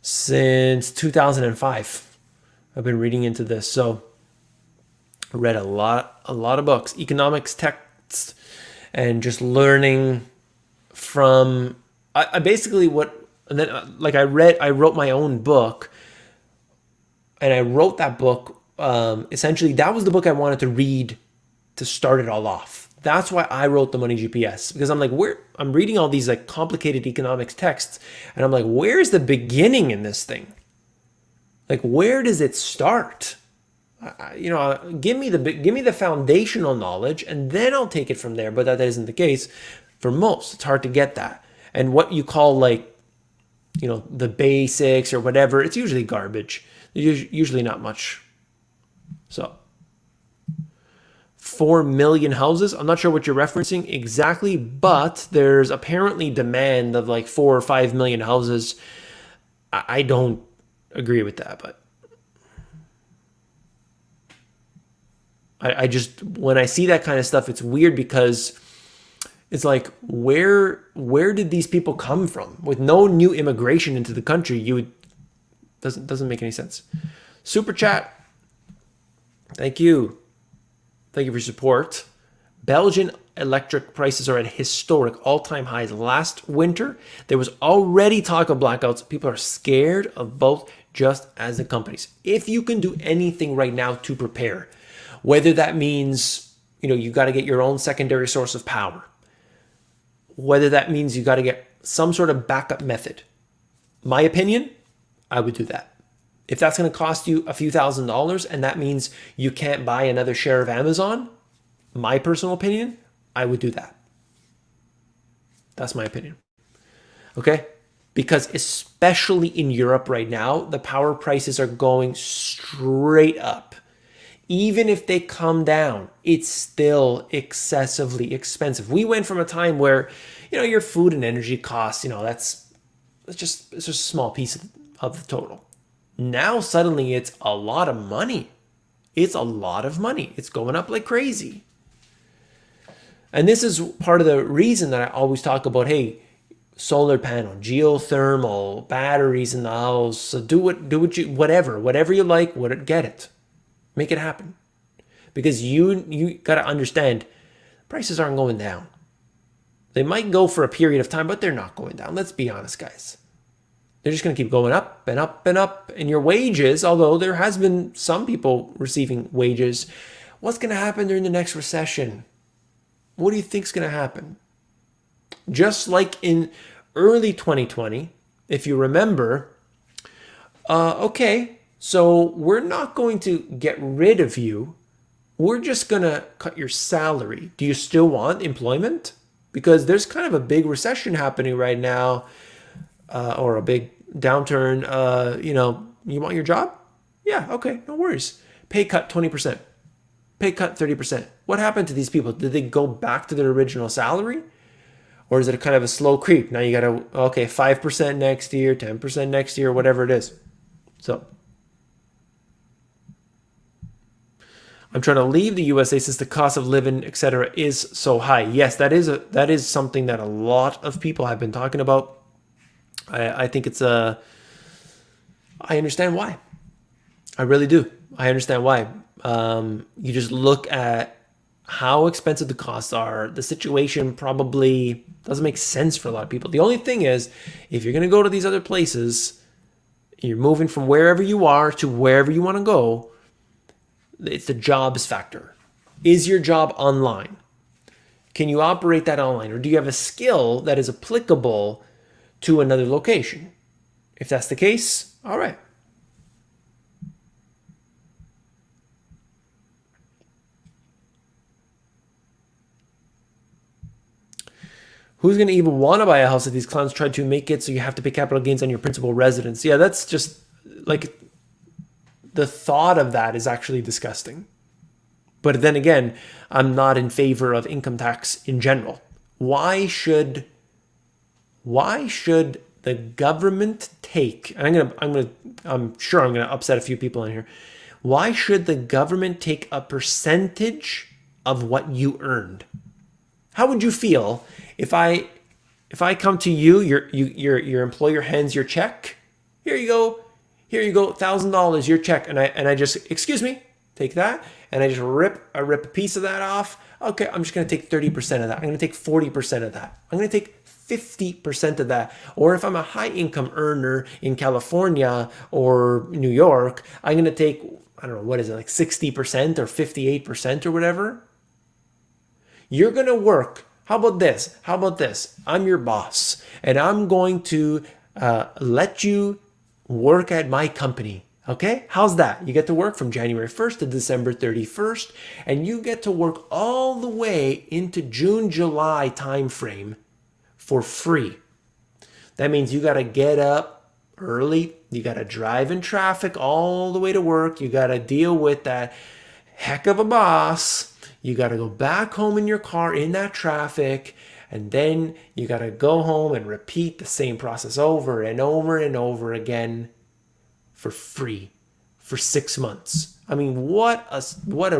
since 2005. I've been reading into this. So I read a lot of books, economics texts, and just learning from, I basically and then I wrote my own book, and I wrote that book, essentially that was the book I wanted to read to start it all off. That's why I wrote the Money GPS, because I'm like, I'm reading all these like complicated economics texts, and I'm like, where's the beginning in this thing? Like, where does it start? Give me the foundational knowledge, and then I'll take it from there. But that isn't the case for most. It's hard to get that. And what you call the basics or whatever, it's usually garbage. Usually not much. So 4 million houses. I'm not sure what you're referencing exactly, but there's apparently demand of like 4 or 5 million houses. I don't agree with that, but I just, when I see that kind of stuff, it's weird, because it's like, where did these people come from? With no new immigration into the country, doesn't make any sense. Super chat. Thank you. Thank you for your support. Belgian electric prices are at historic all-time highs. Last winter, there was already talk of blackouts. People are scared of both, just as the companies. If you can do anything right now to prepare, whether that means, you got to get your own secondary source of power, whether that means you got to get some sort of backup method, my opinion, I would do that. If that's going to cost you a few $1,000s, and that means you can't buy another share of Amazon, my personal opinion, I would do that. That's my opinion. Okay? Because especially in Europe right now, the power prices are going straight up. Even if they come down, it's still excessively expensive. We went from a time where, your food and energy costs, it's just a small piece of the total. Now suddenly it's a lot of money. It's a lot of money. It's going up like crazy. And this is part of the reason that I always talk about, hey, solar panel, geothermal, batteries in the house, so whatever you like, get it. Make it happen. Because you got to understand, prices aren't going down. They might go for a period of time, but they're not going down. Let's be honest, guys. They're just going to keep going up and up and up. And your wages, although there has been some people receiving wages, what's going to happen during the next recession? What do you think is going to happen? Just like in early 2020, if you remember, okay, so we're not going to get rid of you. We're just going to cut your salary. Do you still want employment? Because there's kind of a big recession happening right now, or a big downturn. You want your job? Yeah, okay, no worries. Pay cut 20%. Pay cut 30%. What happened to these people? Did they go back to their original salary? Or is it kind of a slow creep? Now you got to, 5% next year, 10% next year, whatever it is. So I'm trying to leave the USA since the cost of living, etc., is so high. Yes, that is something that a lot of people have been talking about. I think I understand why. I really do. I understand why. You just look at how expensive the costs are. The situation probably doesn't make sense for a lot of people. The only thing is, if you're going to go to these other places, you're moving from wherever you are to wherever you want to go, it's the jobs factor. Is your job online? Can you operate that online? Or do you have a skill that is applicable to another location? If that's the case, all right. Who's going to even want to buy a house if these clowns try to make it so you have to pay capital gains on your principal residence? Yeah, that's just like, the thought of that is actually disgusting. But then again, I'm not in favor of income tax in general. Why should the government take, and I'm sure I'm gonna upset a few people in here. Why should the government take a percentage of what you earned? How would you feel if I come to you, your employer hands your check. Here you go. Here you go, $1,000, your check. And I just, excuse me, take that. And I just rip a piece of that off. Okay, I'm just gonna take 30% of that. I'm gonna take 40% of that. I'm gonna take 50% of that. Or if I'm a high income earner in California or New York, I'm gonna take, I don't know, what is it, like 60% or 58% or whatever. You're gonna work. How about this? How about this? I'm your boss, and I'm going to let you work at my company. Okay? How's that? You get to work from January 1st to December 31st, and you get to work all the way into June, July timeframe for free. That means you got to get up early. You got to drive in traffic all the way to work. You got to deal with that heck of a boss. You got to go back home in your car in that traffic, and then you got to go home and repeat the same process over and over and over again for free for 6 months. I mean, what a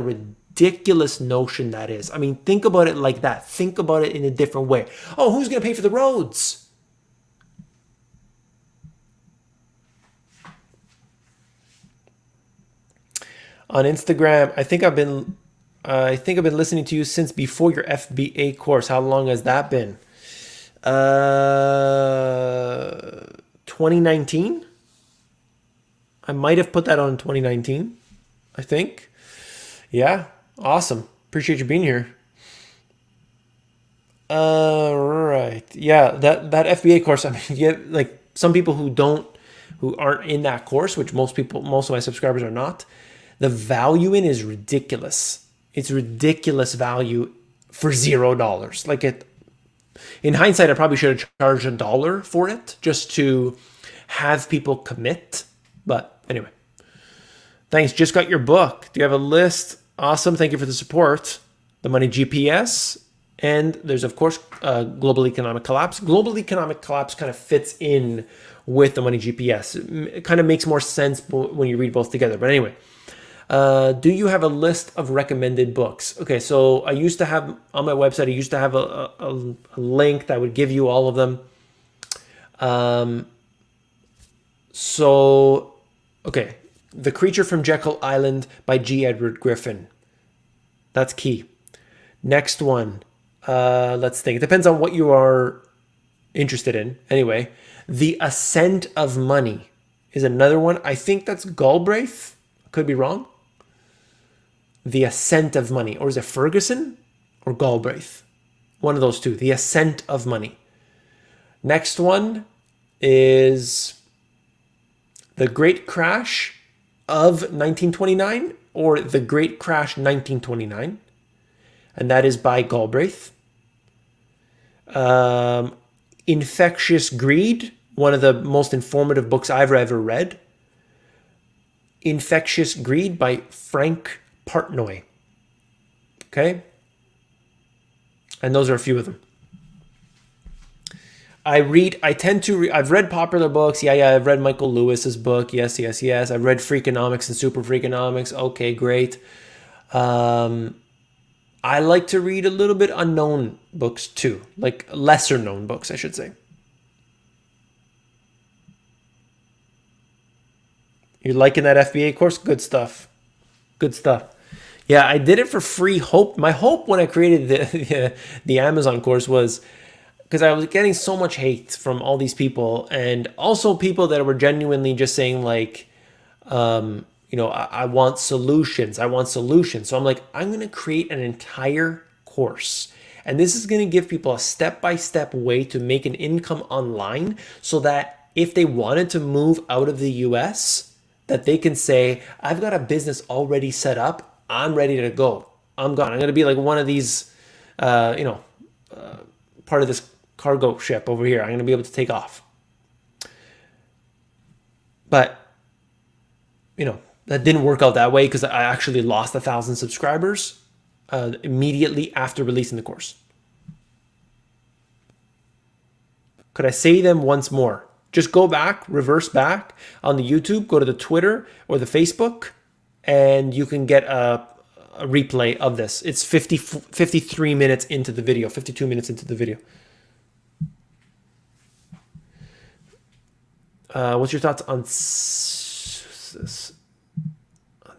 ridiculous notion that is. I mean, think about it like that. Think about it in a different way. Oh, who's going to pay for the roads? On Instagram, I think I've been listening to you since before your FBA course. How long has that been? 2019. I might have put that on in 2019, I think. Yeah, awesome. Appreciate you being here. Right. Yeah, that FBA course, I mean, yeah, like some people who aren't in that course, which most of my subscribers are not, the value in is ridiculous. It's ridiculous value for $0. Like in hindsight, I probably should have charged $1 for it just to have people commit. But anyway, thanks. Just got your book. Do you have a list? Awesome. Thank you for the support. The Money GPS. And there's, of course, Global Economic Collapse. Global Economic Collapse kind of fits in with the Money GPS. It kind of makes more sense when you read both together. But anyway, do you have a list of recommended books? Okay, so I used to have on my website, I used to have a link that would give you all of them. Okay, The Creature from Jekyll Island by G. Edward Griffin. That's key. Next one, let's think. It depends on what you are interested in. Anyway, The Ascent of Money is another one. I think that's Galbraith. Could be wrong. The Ascent of Money. Or is it Ferguson or Galbraith? One of those two. The Ascent of Money. Next one is The Great Crash of 1929 or The Great Crash 1929. And that is by Galbraith. Infectious Greed, one of the most informative books I've ever read. Infectious Greed by Frank Partnoy. Okay? And those are a few of them. I've read popular books. Yeah, I've read Michael Lewis's book. Yes. I've read Freakonomics and Super Freakonomics. Okay, great. I like to read a little bit unknown books too, like lesser known books, I should say. You're liking that FBA course? Good stuff. Good stuff. Yeah, I did it for free. My hope when I created the Amazon course was because I was getting so much hate from all these people, and also people that were genuinely just saying like, I want solutions. So I'm like, I'm going to create an entire course. And this is going to give people a step-by-step way to make an income online so that if they wanted to move out of the US, that they can say, I've got a business already set up. I'm ready to go. I'm gone. I'm going to be like one of these, part of this cargo ship over here. I'm going to be able to take off. But, that didn't work out that way because I actually lost 1,000 subscribers immediately after releasing the course. Could I say them once more? Just go back, reverse back on the YouTube, go to the Twitter or the Facebook, and you can get a replay of this. It's 53 minutes into the video, 52 minutes into the video. What's your thoughts on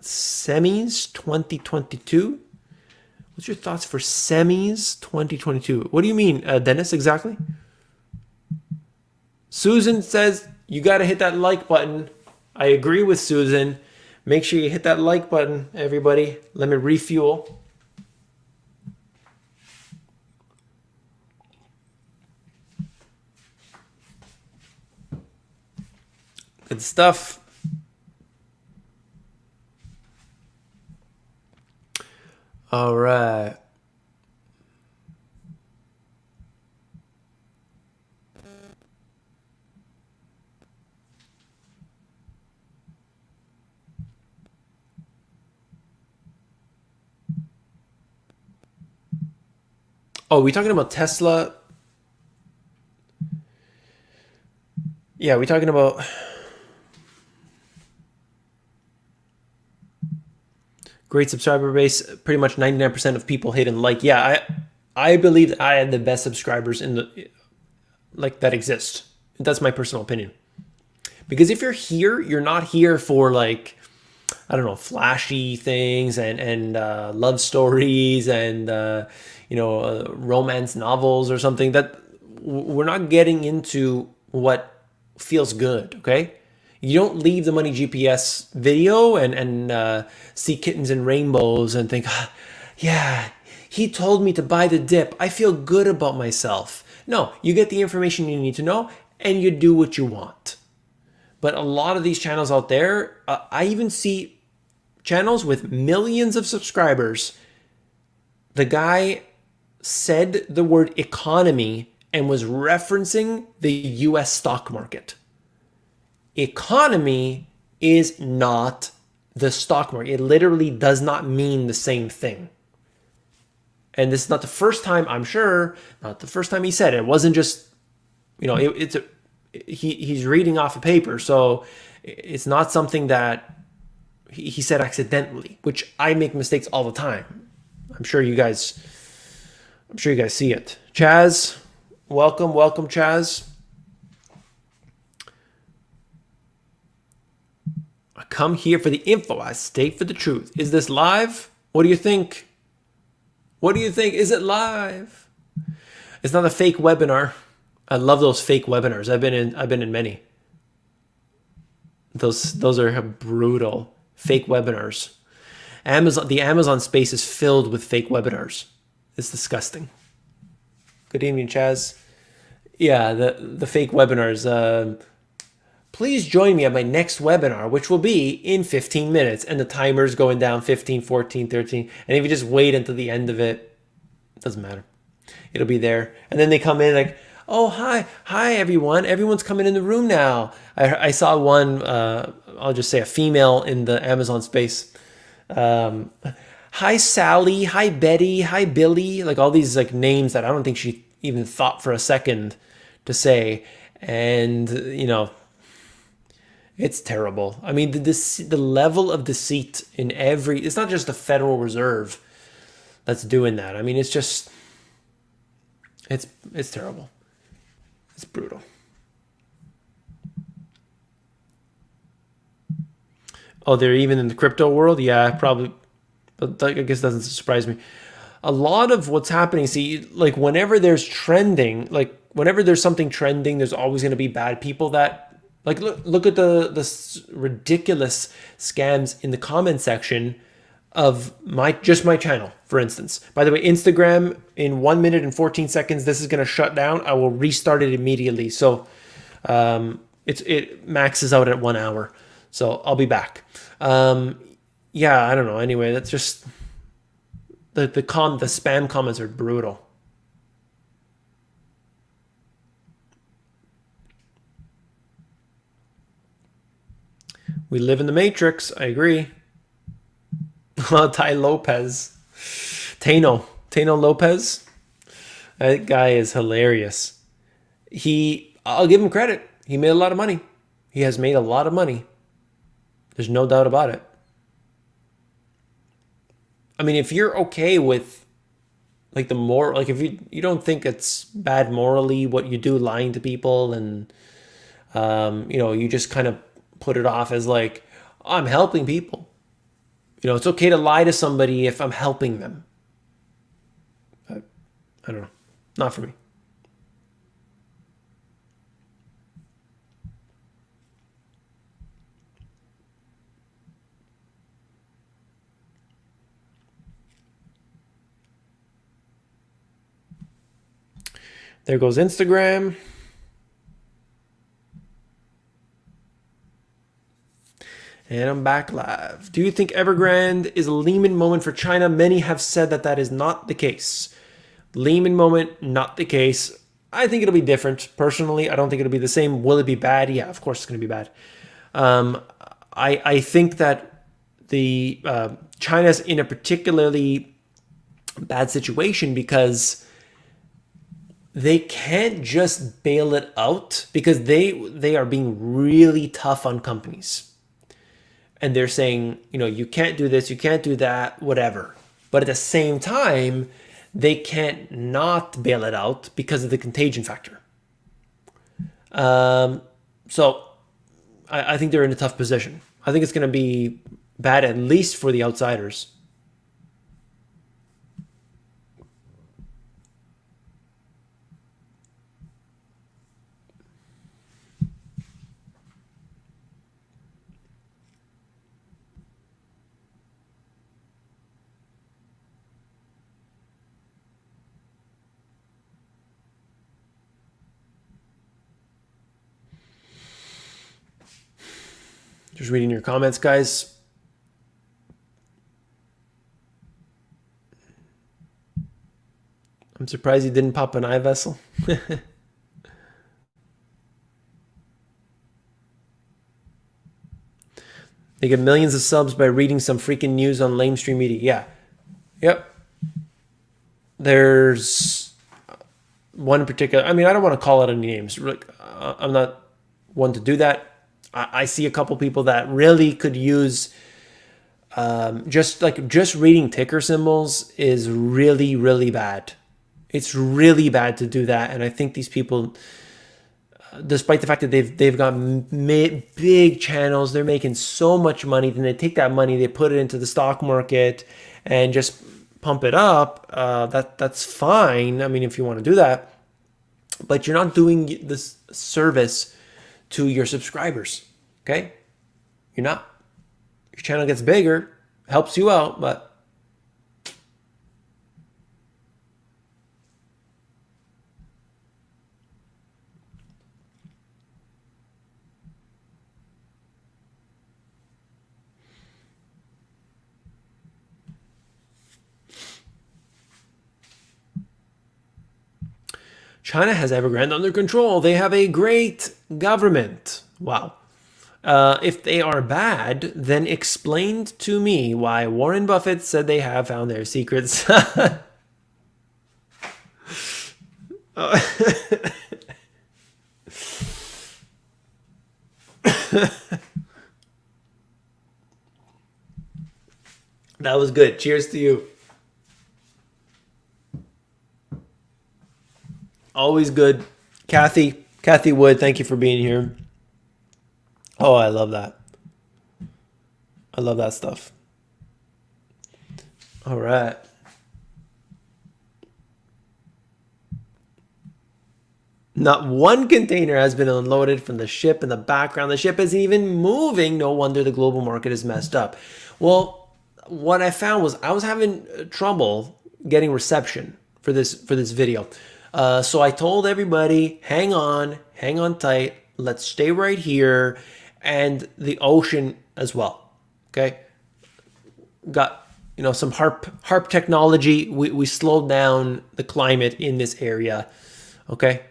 semis 2022? What's your thoughts for semis 2022? What do you mean, Dennis, exactly? Susan says you got to hit that like button. I agree with Susan. Make sure you hit that like button, everybody. Let me refuel. Good stuff. All right. Oh, we talking about Tesla? Yeah, we talking about great subscriber base. Pretty much 99% of people hit and like. Yeah, I believe that I have the best subscribers in the that exist. That's my personal opinion. Because if you're here, you're not here for like, I don't know, flashy things and love stories and romance novels or something. That we're not getting into what feels good. Okay, you don't leave the Money GPS video and see kittens and rainbows and think, yeah, he told me to buy the dip. I feel good about myself. No, you get the information you need to know and you do what you want. But a lot of these channels out there, I even see channels with millions of subscribers. The guy said the word economy and was referencing the US stock market. Economy is not the stock market. It literally does not mean the same thing. And this is not the first time, I'm sure, not the first time he said it. It wasn't just, he's reading off a paper. So it's not something that he said accidentally, which I make mistakes all the time. I'm sure you guys see it. Chaz, welcome, Chaz. I come here for the info. I stay for the truth. Is this live? What do you think? What do you think? Is it live? It's not a fake webinar. I love those fake webinars. I've been in many. Those are brutal fake webinars. The Amazon space is filled with fake webinars. It's disgusting. Good evening, Chaz. Yeah, the fake webinars. Please join me at my next webinar, which will be in 15 minutes. And the timer's going down 15, 14, 13. And if you just wait until the end of it, it doesn't matter. It'll be there. And then they come in like, oh, hi, everyone. Everyone's coming in the room now. I saw one, I'll just say a female in the Amazon space. Hi, Sally. Hi, Betty. Hi, Billy. Like all these like names that I don't think she even thought for a second to say. And, it's terrible. I mean, the level of deceit in it's not just the Federal Reserve that's doing that. I mean, it's just, it's terrible. It's brutal. Oh, they're even in the crypto world? Yeah, probably. But I guess it doesn't surprise me. A lot of what's happening, see, like whenever there's something trending, there's always going to be bad people that, like, look at the ridiculous scams in the comment section of my channel, for instance. By the way, Instagram, in 1 minute and 14 seconds, this is going to shut down. I will restart it immediately. So it maxes out at 1 hour. So I'll be back. Yeah, I don't know. Anyway, that's just the spam comments are brutal. We live in the Matrix. I agree. Tano Lopez. That guy is hilarious. I'll give him credit. He made a lot of money. He has made a lot of money. There's no doubt about it. I mean, if you're okay with like the more, like if you don't think it's bad morally what you do, lying to people, and you just kind of put it off as like, I'm helping people. It's okay to lie to somebody if I'm helping them. I don't know. Not for me. There goes Instagram. And I'm back live. Do you think Evergrande is a Lehman moment for China? Many have said that that is not the case. Lehman moment, not the case. I think it'll be different. Personally, I don't think it'll be the same. Will it be bad? Yeah, of course it's going to be bad. I think that the China's in a particularly bad situation because they can't just bail it out because they are being really tough on companies. And they're saying, you can't do this, you can't do that, whatever. But at the same time, they can't not bail it out because of the contagion factor. So I think they're in a tough position. I think it's going to be bad, at least for the outsiders. Just reading your comments, guys. I'm surprised he didn't pop an eye vessel. They get millions of subs by reading some freaking news on lamestream media. Yeah. Yep. There's one particular, I mean, I don't want to call out any names. I'm not one to do that. I see a couple people that really could use just reading ticker symbols is really, really bad. It's really bad to do that. And I think these people, despite the fact that they've got big channels, they're making so much money, then they take that money, they put it into the stock market and just pump it up. That's fine. I mean, if you want to do that, but you're not doing this service to your subscribers. Okay? You're not. Your channel gets bigger, helps you out, but China has Evergrande under control. They have a great government. Wow. If they are bad, then explain to me why Warren Buffett said they have found their secrets. That was good. Cheers to you. Always good. Kathy Wood, thank you for being here. Oh, I love that. I love that stuff. All right. Not one container has been unloaded from the ship in the background. The ship isn't even moving. No wonder the global market is messed up. Well, what I found was I was having trouble getting reception for this video. So I told everybody, hang on tight. Let's stay right here. And the ocean as well. Okay. Got, some harp technology. We slowed down the climate in this area. Okay.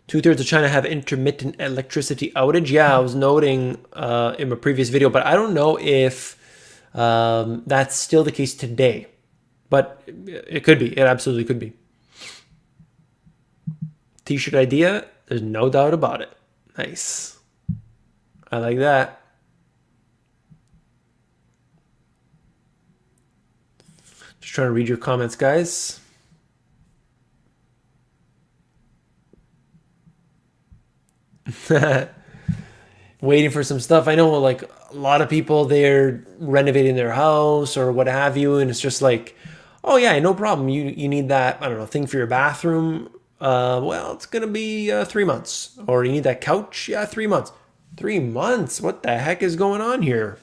Two-thirds of China have intermittent electricity outage. Yeah, I was noting in my previous video, but I don't know if that's still the case today. But it could be. It absolutely could be. T-shirt idea. There's no doubt about it. Nice. I like that. Just trying to read your comments, guys. Waiting for some stuff. I know like a lot of people, they're renovating their house or what have you, and it's just like, oh yeah, no problem. You need that, I don't know, thing for your bathroom. Well, it's gonna be 3 months. Or you need that couch. Yeah, 3 months. 3 months. What the heck is going on here?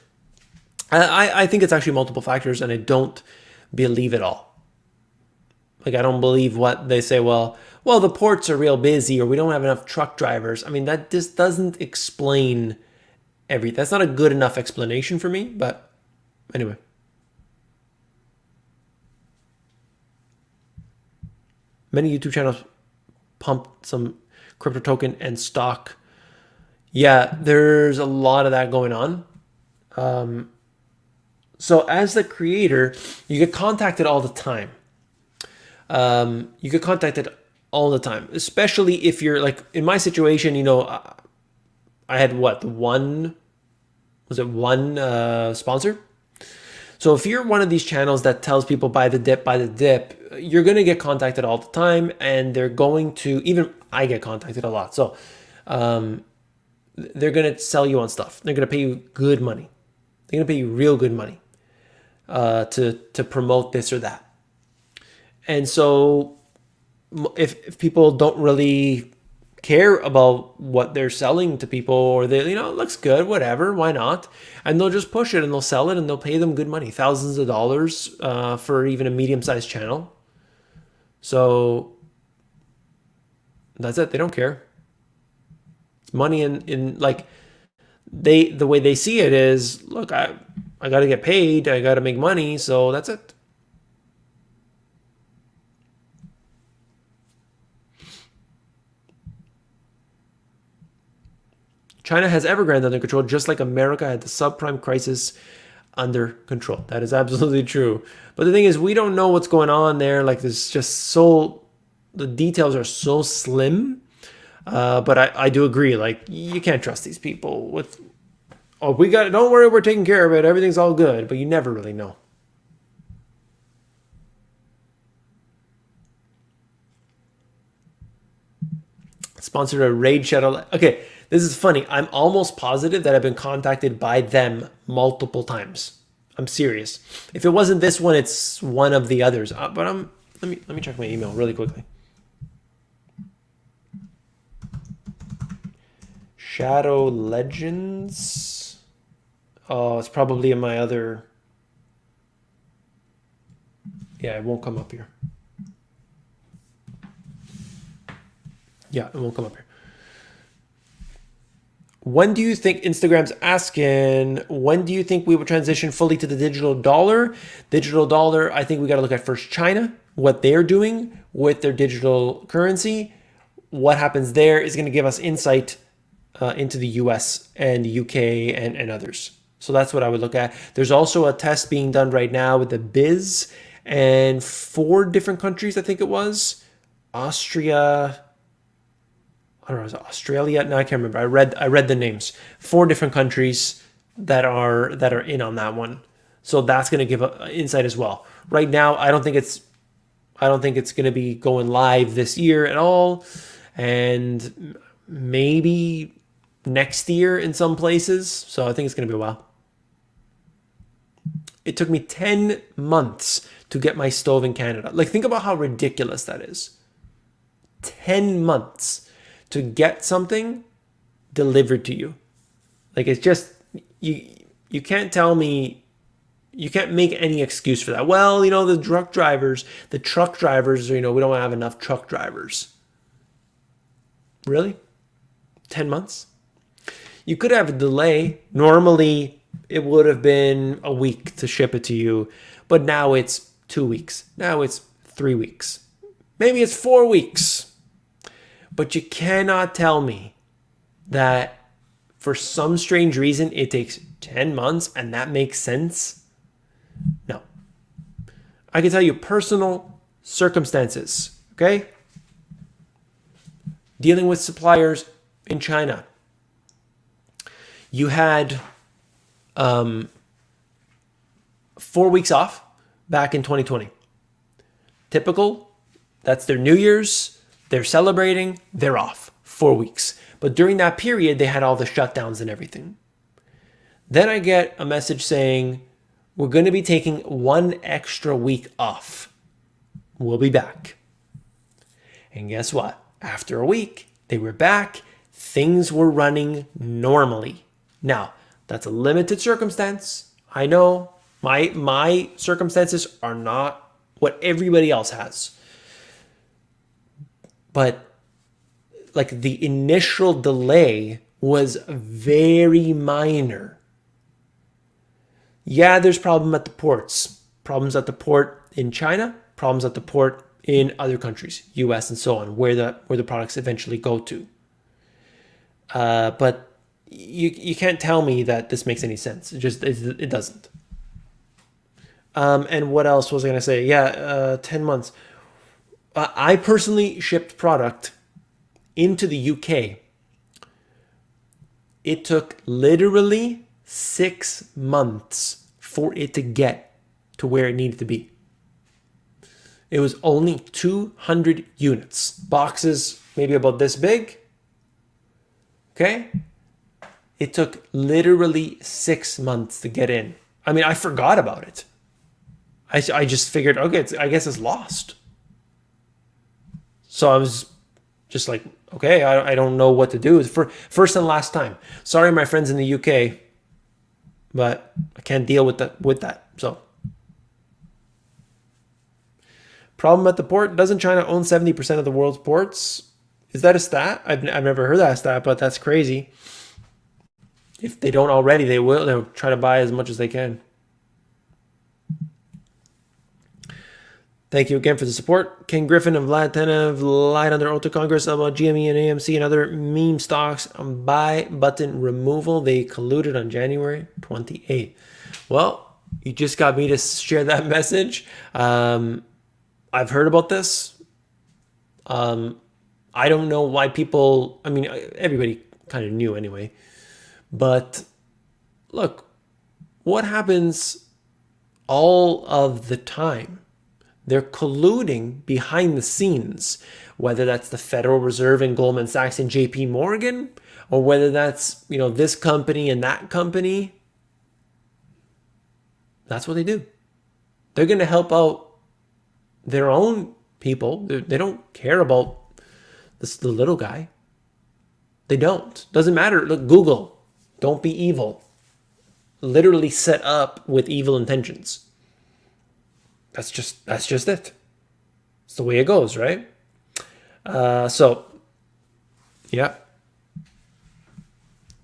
I think it's actually multiple factors, and I don't believe it all. Like I don't believe what they say. Well, the ports are real busy, or we don't have enough truck drivers. I mean, that just doesn't explain everything. That's not a good enough explanation for me. But anyway, many YouTube channels pump some crypto token and stock. Yeah, there's a lot of that going on. So as the creator, you get contacted all the time. You get contacted all the time, especially if you're like in my situation. I had one sponsor. So if you're one of these channels that tells people buy the dip, you're going to get contacted all the time, and they're going to, even I get contacted a lot. So they're going to sell you on stuff. They're going to pay you good money. They're going to pay you real good money to promote this or that. And so if people don't really care about what they're selling to people, or they, it looks good, whatever, why not? And they'll just push it and they'll sell it and they'll pay them good money, thousands of dollars for even a medium-sized channel. So that's it. They don't care. It's money in like the way they see it is, look, I got to get paid. I got to make money. So that's it. China has Evergrande under control, just like America had the subprime crisis under control. That is absolutely true. But the thing is, we don't know what's going on there. Like, there's just the details are so slim. But I do agree. Like, you can't trust these people with, oh, don't worry, we're taking care of it. Everything's all good. But you never really know. Sponsored a Raid Shadow. Okay, this is funny. I'm almost positive that I've been contacted by them multiple times. I'm serious. If it wasn't this one, it's one of the others. But let me check my email really quickly. Shadow Legends. Oh, it's probably in my other. Yeah, it won't come up here. Yeah, it won't come up here. When do you think, Instagram's asking, when do you think we will transition fully to the digital dollar? Digital dollar, I think we got to look at first China, what they're doing with their digital currency. What happens there is going to give us insight into the US and the UK and others. So that's what I would look at. There's also a test being done right now with the Biz, and 4 different countries, I think it was. Austria, I don't know, is it Australia? No, I can't remember. I read the names. 4 different countries that are in on that one. So that's going to give insight as well. Right now, I don't think it's going to be going live this year at all, and maybe next year in some places. So I think it's going to be a while. It took me 10 months to get my stove in Canada. Like, think about how ridiculous that is. 10 months to get something delivered to you. Like, it's just, you can't tell me, you can't make any excuse for that. Well, the truck drivers, we don't have enough truck drivers. Really? 10 months? You could have a delay. Normally, it would have been a week to ship it to you, but now it's 2 weeks. Now it's 3 weeks. Maybe it's 4 weeks. But you cannot tell me that for some strange reason it takes 10 months and that makes sense. No. I can tell you personal circumstances, okay? Dealing with suppliers in China. You had 4 weeks off back in 2020. Typical, that's their New Year's, they're celebrating, they're off 4 weeks. But during that period, they had all the shutdowns and everything. Then I get a message saying, we're going to be taking 1 extra week off. We'll be back. And guess what? After a week, they were back. Things were running normally. Now, that's a limited circumstance. I know my circumstances are not what everybody else has. But like the initial delay was very minor. Yeah, there's problems at the ports. Problems at the port in China, problems at the port in other countries, US and so on, where the products eventually go to. But you can't tell me that this makes any sense. It doesn't. And what else was I going to say? Yeah, 10 months. I personally shipped product into the UK. It took literally 6 months for it to get to where it needed to be. It was only 200 units. Boxes maybe about this big. Okay? It took literally 6 months to get in. I mean, I forgot about it. I just figured, okay, I guess it's lost. So I was just like, okay, I don't know what to do. For first and last time. Sorry, my friends in the UK, but I can't deal with that. So, problem at the port. Doesn't China own 70% of the world's ports? Is that a stat? I've never heard that stat, but that's crazy. If they don't already, they will. They'll try to buy as much as they can. Thank you again for the support. King Griffin and Vlad Tenev lied on their Auto Congress about GME and AMC and other meme stocks on buy button removal. They colluded on January 28th. Well, you just got me to share that message. I've heard about this. I don't know why people, I mean, everybody kind of knew anyway. But look, what happens all of the time? They're colluding behind the scenes, whether that's the Federal Reserve and Goldman Sachs and JP Morgan, or whether that's, this company and that company. That's what they do. They're going to help out their own people. They don't care about the little guy. They don't. Doesn't matter. Look, Google, don't be evil. Literally set up with evil intentions. That's just it. It's the way it goes, right? So, yeah.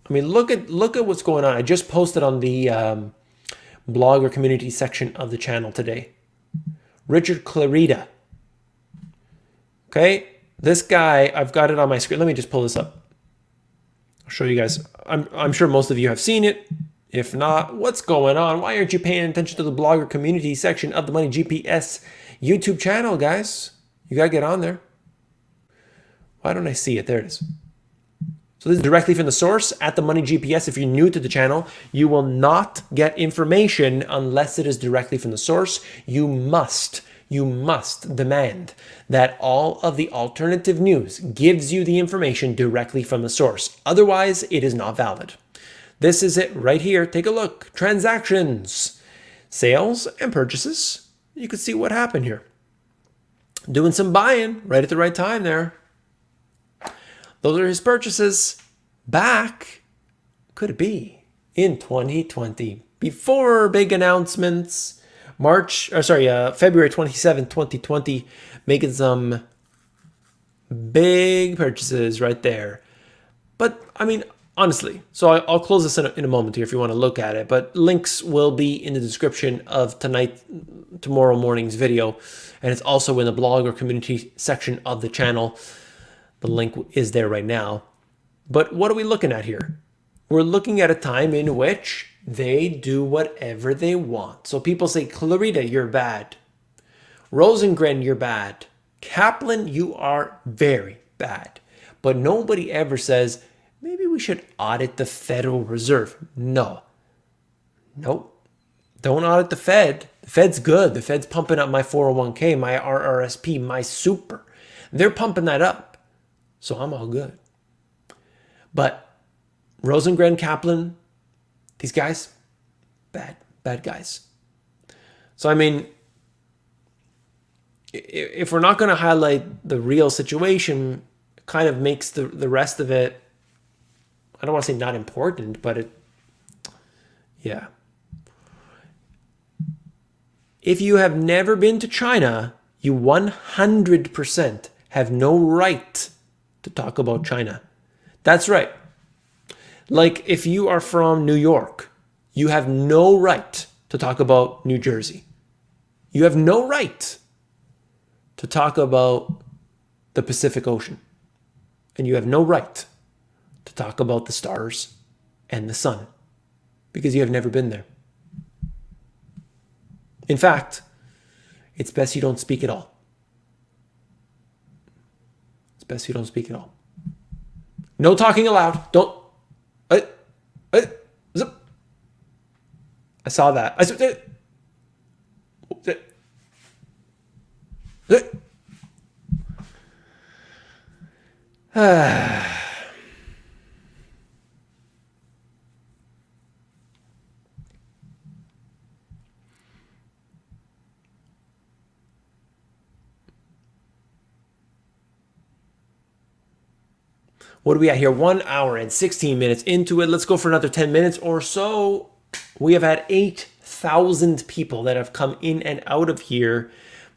I mean, look at what's going on. I just posted on the blog or community section of the channel today. Richard Clarida. Okay, this guy, I've got it on my screen. Let me just pull this up. I'll show you guys. I'm sure most of you have seen it. If not, what's going on? Why aren't you paying attention to the blogger community section of the Money GPS YouTube channel, guys? You got to get on there. Why don't I see it? There it is. So this is directly from the source at the Money GPS. If you're new to the channel, you will not get information unless it is directly from the source. You must demand that all of the alternative news gives you the information directly from the source. Otherwise, it is not valid. This is it right here. Take a look. Transactions, sales and purchases. You can see what happened here. Doing some buying right at the right time there. Those are his purchases back, could it be, in 2020. Before big announcements, February 27, 2020, making some big purchases right there. But, I mean, honestly, so I'll close this in a moment here if you want to look at it, but links will be in the description of tomorrow morning's video, and it's also in the blog or community section of the channel. The link is there right now. But what are we looking at here? We're looking at a time in which they do whatever they want. So people say, Clarita, you're bad. Rosengren, you're bad. Kaplan, you are very bad. But nobody ever says, maybe we should audit the Federal Reserve. No. Nope. Don't audit the Fed. The Fed's good. The Fed's pumping up my 401k, my RRSP, my super. They're pumping that up. So I'm all good. But Rosengren, Kaplan, these guys, bad guys. So, I mean, if we're not going to highlight the real situation, it kind of makes the rest of it, I don't want to say not important, but yeah. If you have never been to China, you 100% have no right to talk about China. That's right. Like if you are from New York, you have no right to talk about New Jersey. You have no right to talk about the Pacific Ocean. And you have no right to talk about the stars and the sun because you have never been there. In fact, it's best you don't speak at all. It's best you don't speak at all. No talking aloud. Don't. Zip. I saw that. What are we at here? 1 hour and 16 minutes into it. Let's go for another 10 minutes or so. We have had 8,000 people that have come in and out of here.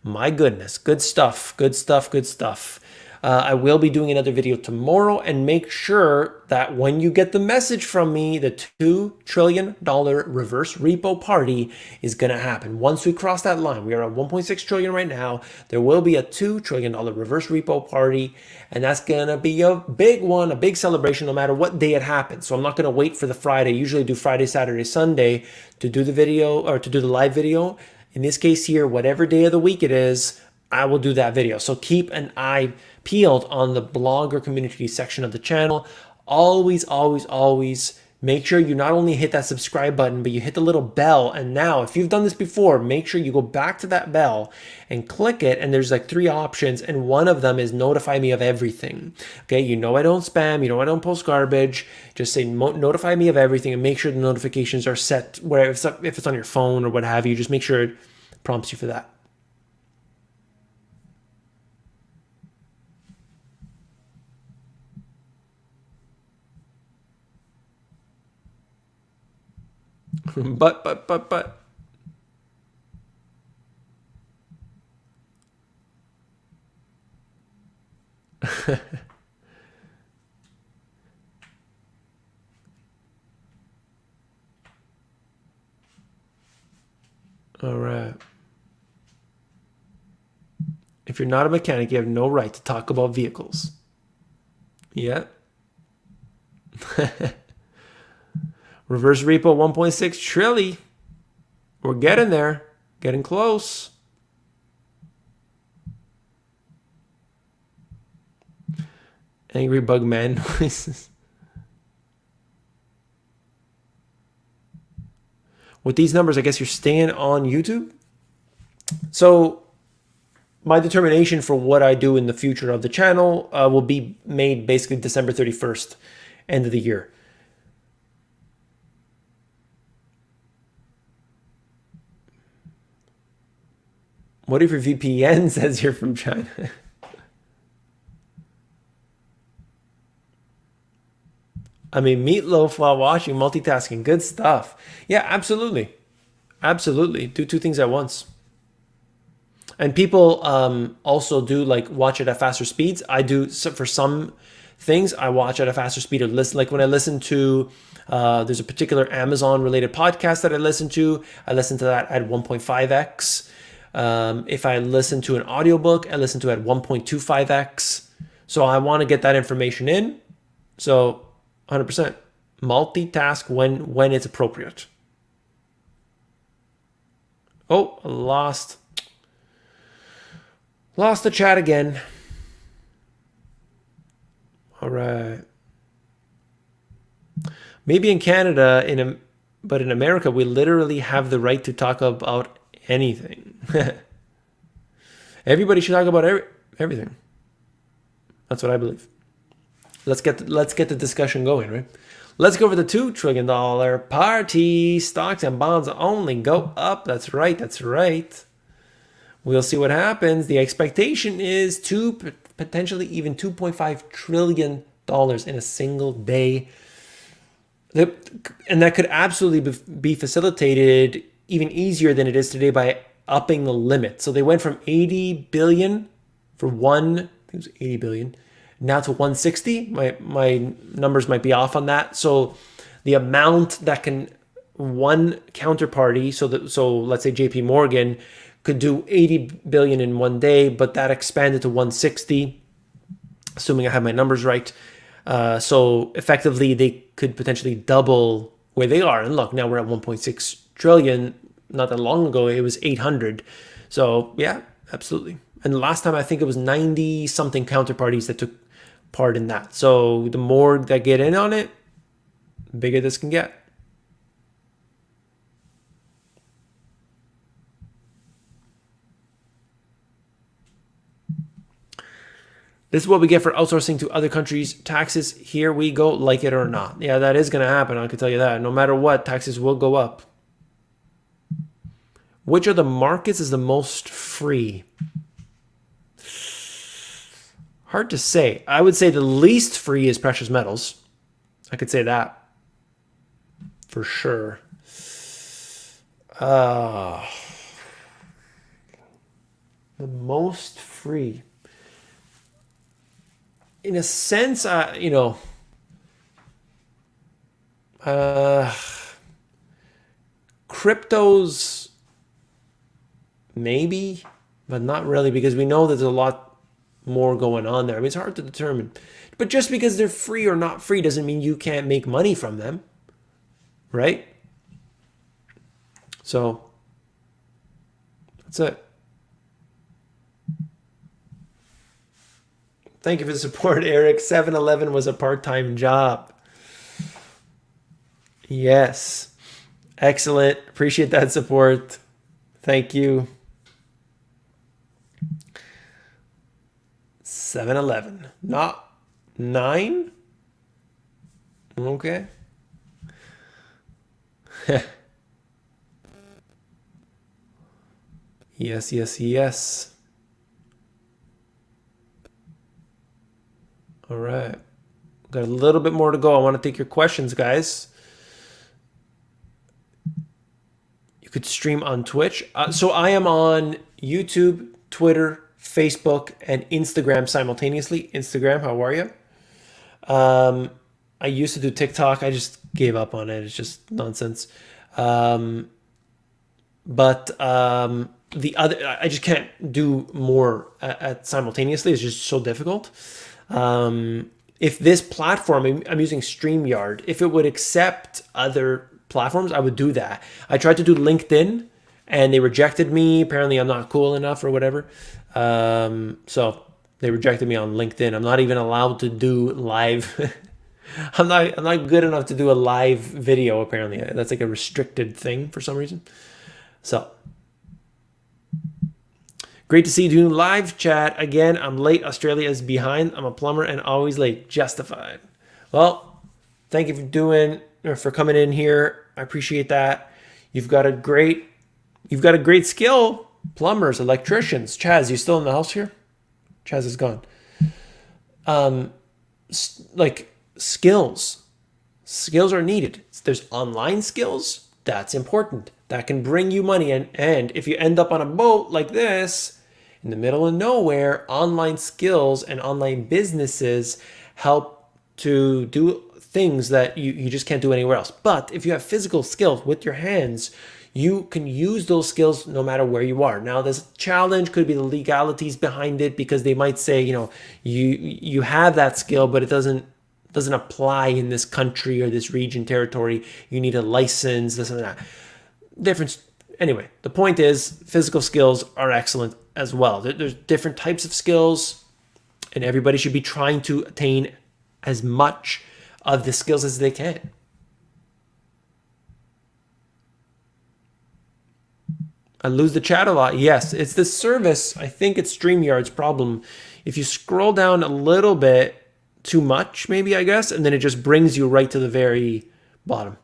My goodness. Good stuff. Good stuff. Good stuff. I will be doing another video tomorrow, and make sure that when you get the message from me, the $2 trillion reverse repo party is going to happen. Once we cross that line, we are at 1.6 trillion right now. There will be a $2 trillion reverse repo party, and that's going to be a big one, a big celebration no matter what day it happens. So I'm not going to wait for the Friday. I usually do Friday, Saturday, Sunday to do the video or to do the live video. In this case here, whatever day of the week it is, I will do that video. So keep an eye peeled on the blogger community section of the channel. Always, always, always make sure you not only hit that subscribe button, but you hit the little bell. And now, if you've done this before, make sure you go back to that bell and click it. And there's like 3 options. And one of them is notify me of everything. Okay, you know I don't spam. You know I don't post garbage. Just say notify me of everything and make sure the notifications are set where if it's on your phone or what have you, just make sure it prompts you for that. but. All right. If you're not a mechanic, you have no right to talk about vehicles. Yeah. Reverse repo 1.6 trillion. We're getting there. Getting close. Angry bug man noises. With these numbers, I guess you're staying on YouTube. So my determination for what I do in the future of the channel will be made basically December 31st, end of the year. What if your VPN says you're from China? I mean, meatloaf while watching, multitasking, good stuff. Yeah, absolutely. Absolutely. Do 2 things at once. And people also do like watch it at faster speeds. I do, for some things, I watch at a faster speed or listen. Like when I listen to, there's a particular Amazon related podcast that I listen to that at 1.5x. If I listen to an audiobook, I listen to it at 1.25x. So I want to get that information in. So 100% multitask when it's appropriate. Oh, I lost. Lost the chat again. All right. Maybe in Canada, but in America, we literally have the right to talk about anything. Everybody should talk about everything. That's what I believe. Let's get the discussion going, right? Let's go for the $2 trillion party. Stocks and bonds only go up. That's right. That's right. We'll see what happens. The expectation is potentially even $2.5 trillion in a single day. And that could absolutely be facilitated even easier than it is today by upping the limit. So they went from 80 billion for one, I think it was 80 billion, now to 160. My numbers might be off on that. So the amount that can one counterparty, so let's say JP Morgan could do 80 billion in one day, but that expanded to 160, assuming I have my numbers right. So effectively, they could potentially double where they are. And look, now we're at 1.6 trillion. Not that long ago, it was 800. So yeah, absolutely. And the last time, I think it was 90 something counterparties that took part in that. So the more that get in on it, the bigger this can get. This is what we get for outsourcing to other countries' taxes. Here we go, like it or not. Yeah, that is going to happen. I can tell you that. No matter what, taxes will go up. Which of the markets is the most free? Hard to say. I would say the least free is precious metals. I could say that for sure. The most free. In a sense, cryptos, maybe, but not really, because we know there's a lot more going on there. I mean, it's hard to determine. But just because they're free or not free doesn't mean you can't make money from them, right? So that's it. Thank you for the support, Eric. 7-Eleven was a part-time job. Yes. Excellent. Appreciate that support. Thank you. 7-Eleven. Not 9? Okay. Yes, yes, yes. All right. Got a little bit more to go. I want to take your questions, guys. You could stream on Twitch. So I am on YouTube, Twitter, Facebook, and Instagram simultaneously. Instagram, how are you? I used to do TikTok. I just gave up on it. It's just nonsense. The other, I just can't do more at simultaneously. It's just so difficult. If this platform, I'm using StreamYard, if it would accept other platforms, I would do that. I tried to do LinkedIn and they rejected me. Apparently I'm not cool enough or whatever. So they rejected me on LinkedIn. I'm not even allowed to do live. I'm not good enough to do a live video. Apparently that's like a restricted thing for some reason. So great to see you doing live chat. Again, I'm late. Australia is behind. I'm a plumber and always late. Justified. Well, thank you for coming in here. I appreciate that. You've got a great skill. Plumbers, electricians. Chaz, you still in the house here? Chaz is gone. Like skills. Skills are needed. There's online skills. That's important. That can bring you money. And if you end up on a boat like this, in the middle of nowhere, online skills and online businesses help to do things that you just can't do anywhere else. But if you have physical skills with your hands, you can use those skills no matter where you are. Now, this challenge could be the legalities behind it, because they might say, you have that skill, but it doesn't apply in this country or this region, territory. You need a license, this and that. Difference. Anyway, the point is physical skills are excellent as well. There's different types of skills, and everybody should be trying to attain as much of the skills as they can. I lose the chat a lot. Yes, it's the service. I think it's StreamYard's problem. If you scroll down a little bit too much, maybe, I guess, and then it just brings you right to the very bottom.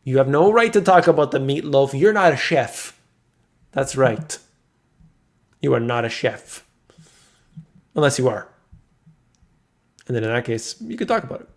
You have no right to talk about the meatloaf. You're not a chef. That's right. You are not a chef. Unless you are. And then in that case, you could talk about it.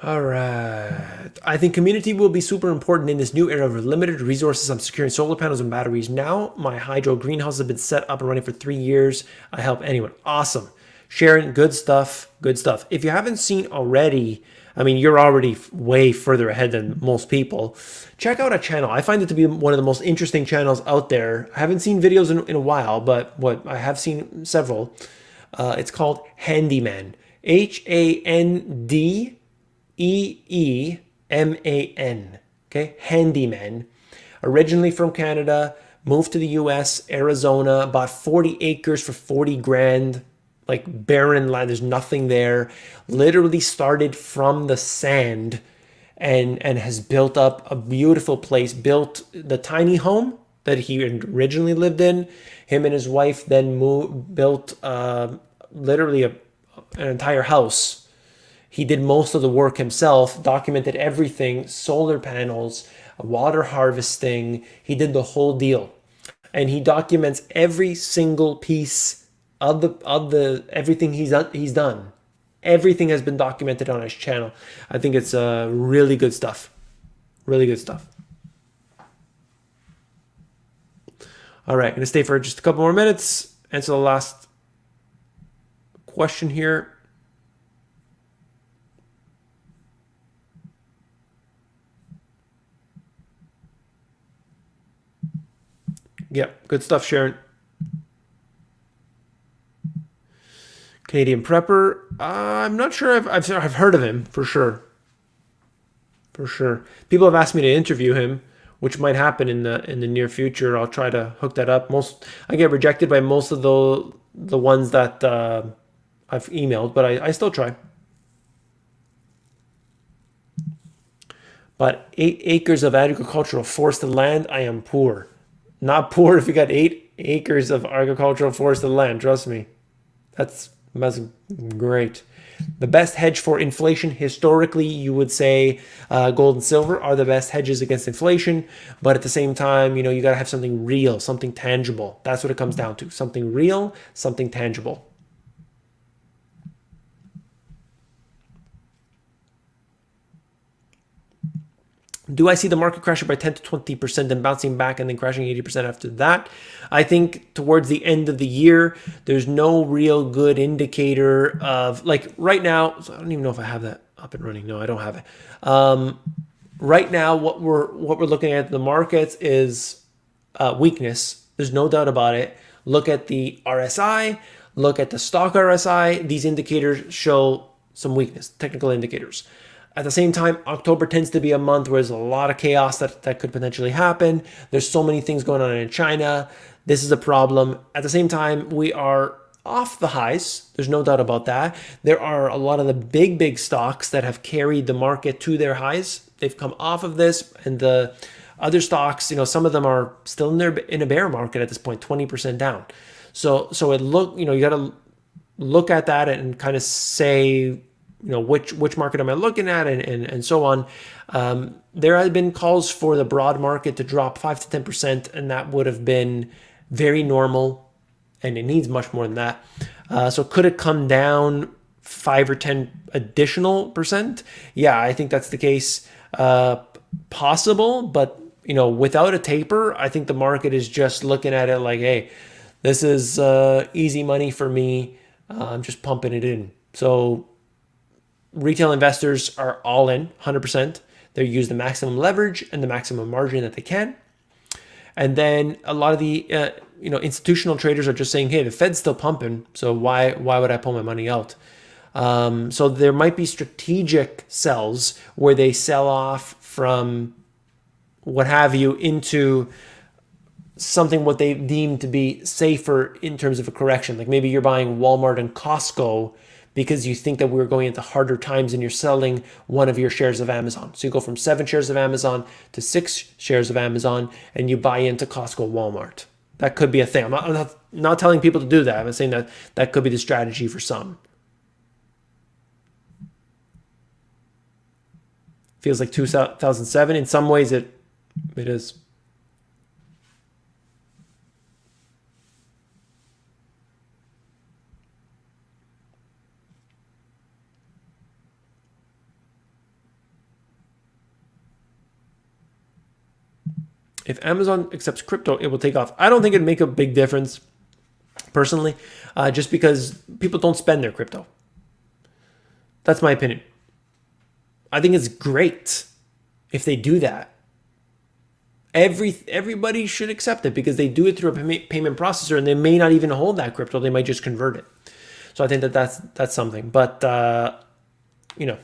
All right. I think community will be super important in this new era of limited resources. I'm securing solar panels and batteries now. My hydro greenhouse has been set up and running for 3 years. I help anyone. Awesome. Sharon, good stuff. Good stuff. If you haven't seen already, I mean, you're already way further ahead than most people. Check out a channel. I find it to be one of the most interesting channels out there. I haven't seen videos in a while, but I have seen several. It's called Handyman. Handeeman. Okay, Handyman. Originally from Canada, moved to the US, Arizona, bought 40 acres for 40 grand, like barren land. There's nothing there. Literally started from the sand and has built up a beautiful place. Built the tiny home that he originally lived in. Him and his wife then built literally an entire house. He did most of the work himself, documented everything, solar panels, water harvesting. He did the whole deal. And he documents every single piece of the everything he's done. Everything has been documented on his channel. I think it's really good stuff. Really good stuff. All right, I'm going to stay for just a couple more minutes. Answer the last question here. Yep, good stuff, Sharon. Canadian prepper. I'm not sure. I've heard of him for sure. For sure. People have asked me to interview him, which might happen in the near future. I'll try to hook that up. I get rejected by most of the ones that I've emailed, but I still try. But 8 acres of agricultural forested land. I am poor. Not poor if you got 8 acres of agricultural forested land. Trust me. That's great. The best hedge for inflation, historically, you would say gold and silver are the best hedges against inflation. But at the same time, you got to have something real, something tangible. That's what it comes down to. Something real, something tangible. Do I see the market crashing by 10 to 20% and bouncing back and then crashing 80% after that? I think towards the end of the year, there's no real good indicator of, like right now, so I don't even know if I have that up and running. No, I don't have it. Right now, what we're looking at the markets is weakness. There's no doubt about it. Look at the RSI, look at the stock RSI. These indicators show some weakness, technical indicators. At the same time, October tends to be a month where there's a lot of chaos that could potentially happen. There's so many things going on in China. This is a problem. At the same time, we are off the highs. There's no doubt about that. There are a lot of the big stocks that have carried the market to their highs. They've come off of this, and the other stocks, some of them are still in a bear market at this point, 20% down. So you got to look at that and kind of say, which market am I looking at, and so on. There have been calls for the broad market to drop 5 to 10%, and that would have been very normal, and it needs much more than that. So could it come down 5 or 10 additional percent? Yeah, I think that's the case. Possible, but without a taper, I think the market is just looking at it like, hey, this is easy money for me. I'm just pumping it in. So retail investors are all in 100%. They use the maximum leverage and the maximum margin that they can. And then a lot of the institutional traders are just saying, hey, the Fed's still pumping, so why would I pull my money out? So there might be strategic sells where they sell off from what have you into something what they deem to be safer in terms of a correction. Like maybe you're buying Walmart and Costco because you think that we're going into harder times and you're selling one of your shares of Amazon. So you go from 7 shares of Amazon to 6 shares of Amazon and you buy into Costco, Walmart. That could be a thing. I'm not telling people to do that. I'm saying that could be the strategy for some. Feels like 2007. In some ways it is. If Amazon accepts crypto, it will take off. I don't think it'd make a big difference, personally, just because people don't spend their crypto. That's my opinion. I think it's great if they do that. Everybody should accept it because they do it through a payment processor, and they may not even hold that crypto. They might just convert it. So I think that's something. But you know.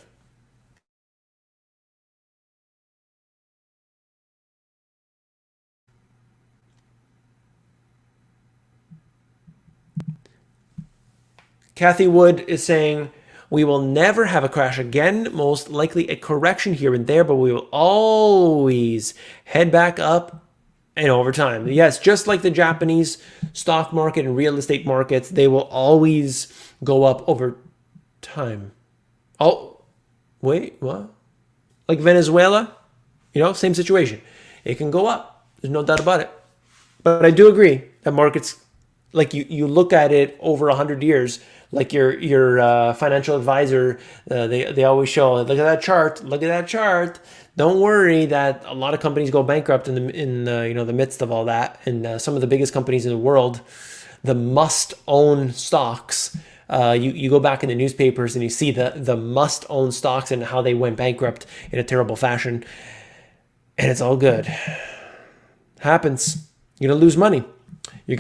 Kathy Wood is saying, we will never have a crash again, most likely a correction here and there, but we will always head back up and over time. Yes, just like the Japanese stock market and real estate markets, they will always go up over time. Oh, wait, what? Like Venezuela, same situation. It can go up. There's no doubt about it. But I do agree that markets, like you look at it over 100 years, like your financial advisor, they always show, look at that chart, look at that chart. Don't worry that a lot of companies go bankrupt in the midst of all that, and some of the biggest companies in the world, the must-own stocks. You go back in the newspapers and you see the must-own stocks and how they went bankrupt in a terrible fashion, and it's all good. Happens. You're gonna lose money. You're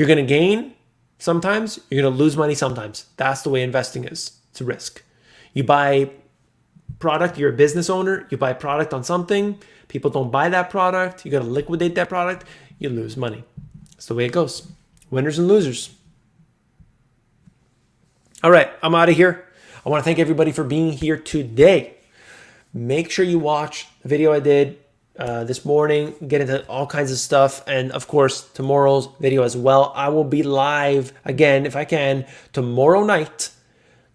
gonna gain sometimes. You're gonna lose money sometimes. That's the way investing is. It's a risk. You buy product. You're a business owner. You buy product on something. People don't buy that product. You gotta liquidate that product. You lose money. That's the way it goes. Winners and losers. All right, I'm out of here. I want to thank everybody for being here today. Make sure you watch the video I did this morning, get into all kinds of stuff, and of course tomorrow's video as well. I will be live again if I can tomorrow night,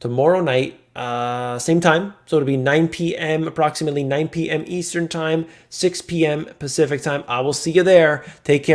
same time, so it'll be 9 p.m. approximately 9 p.m. Eastern time, 6 p.m. Pacific time. I will see you there. Take care.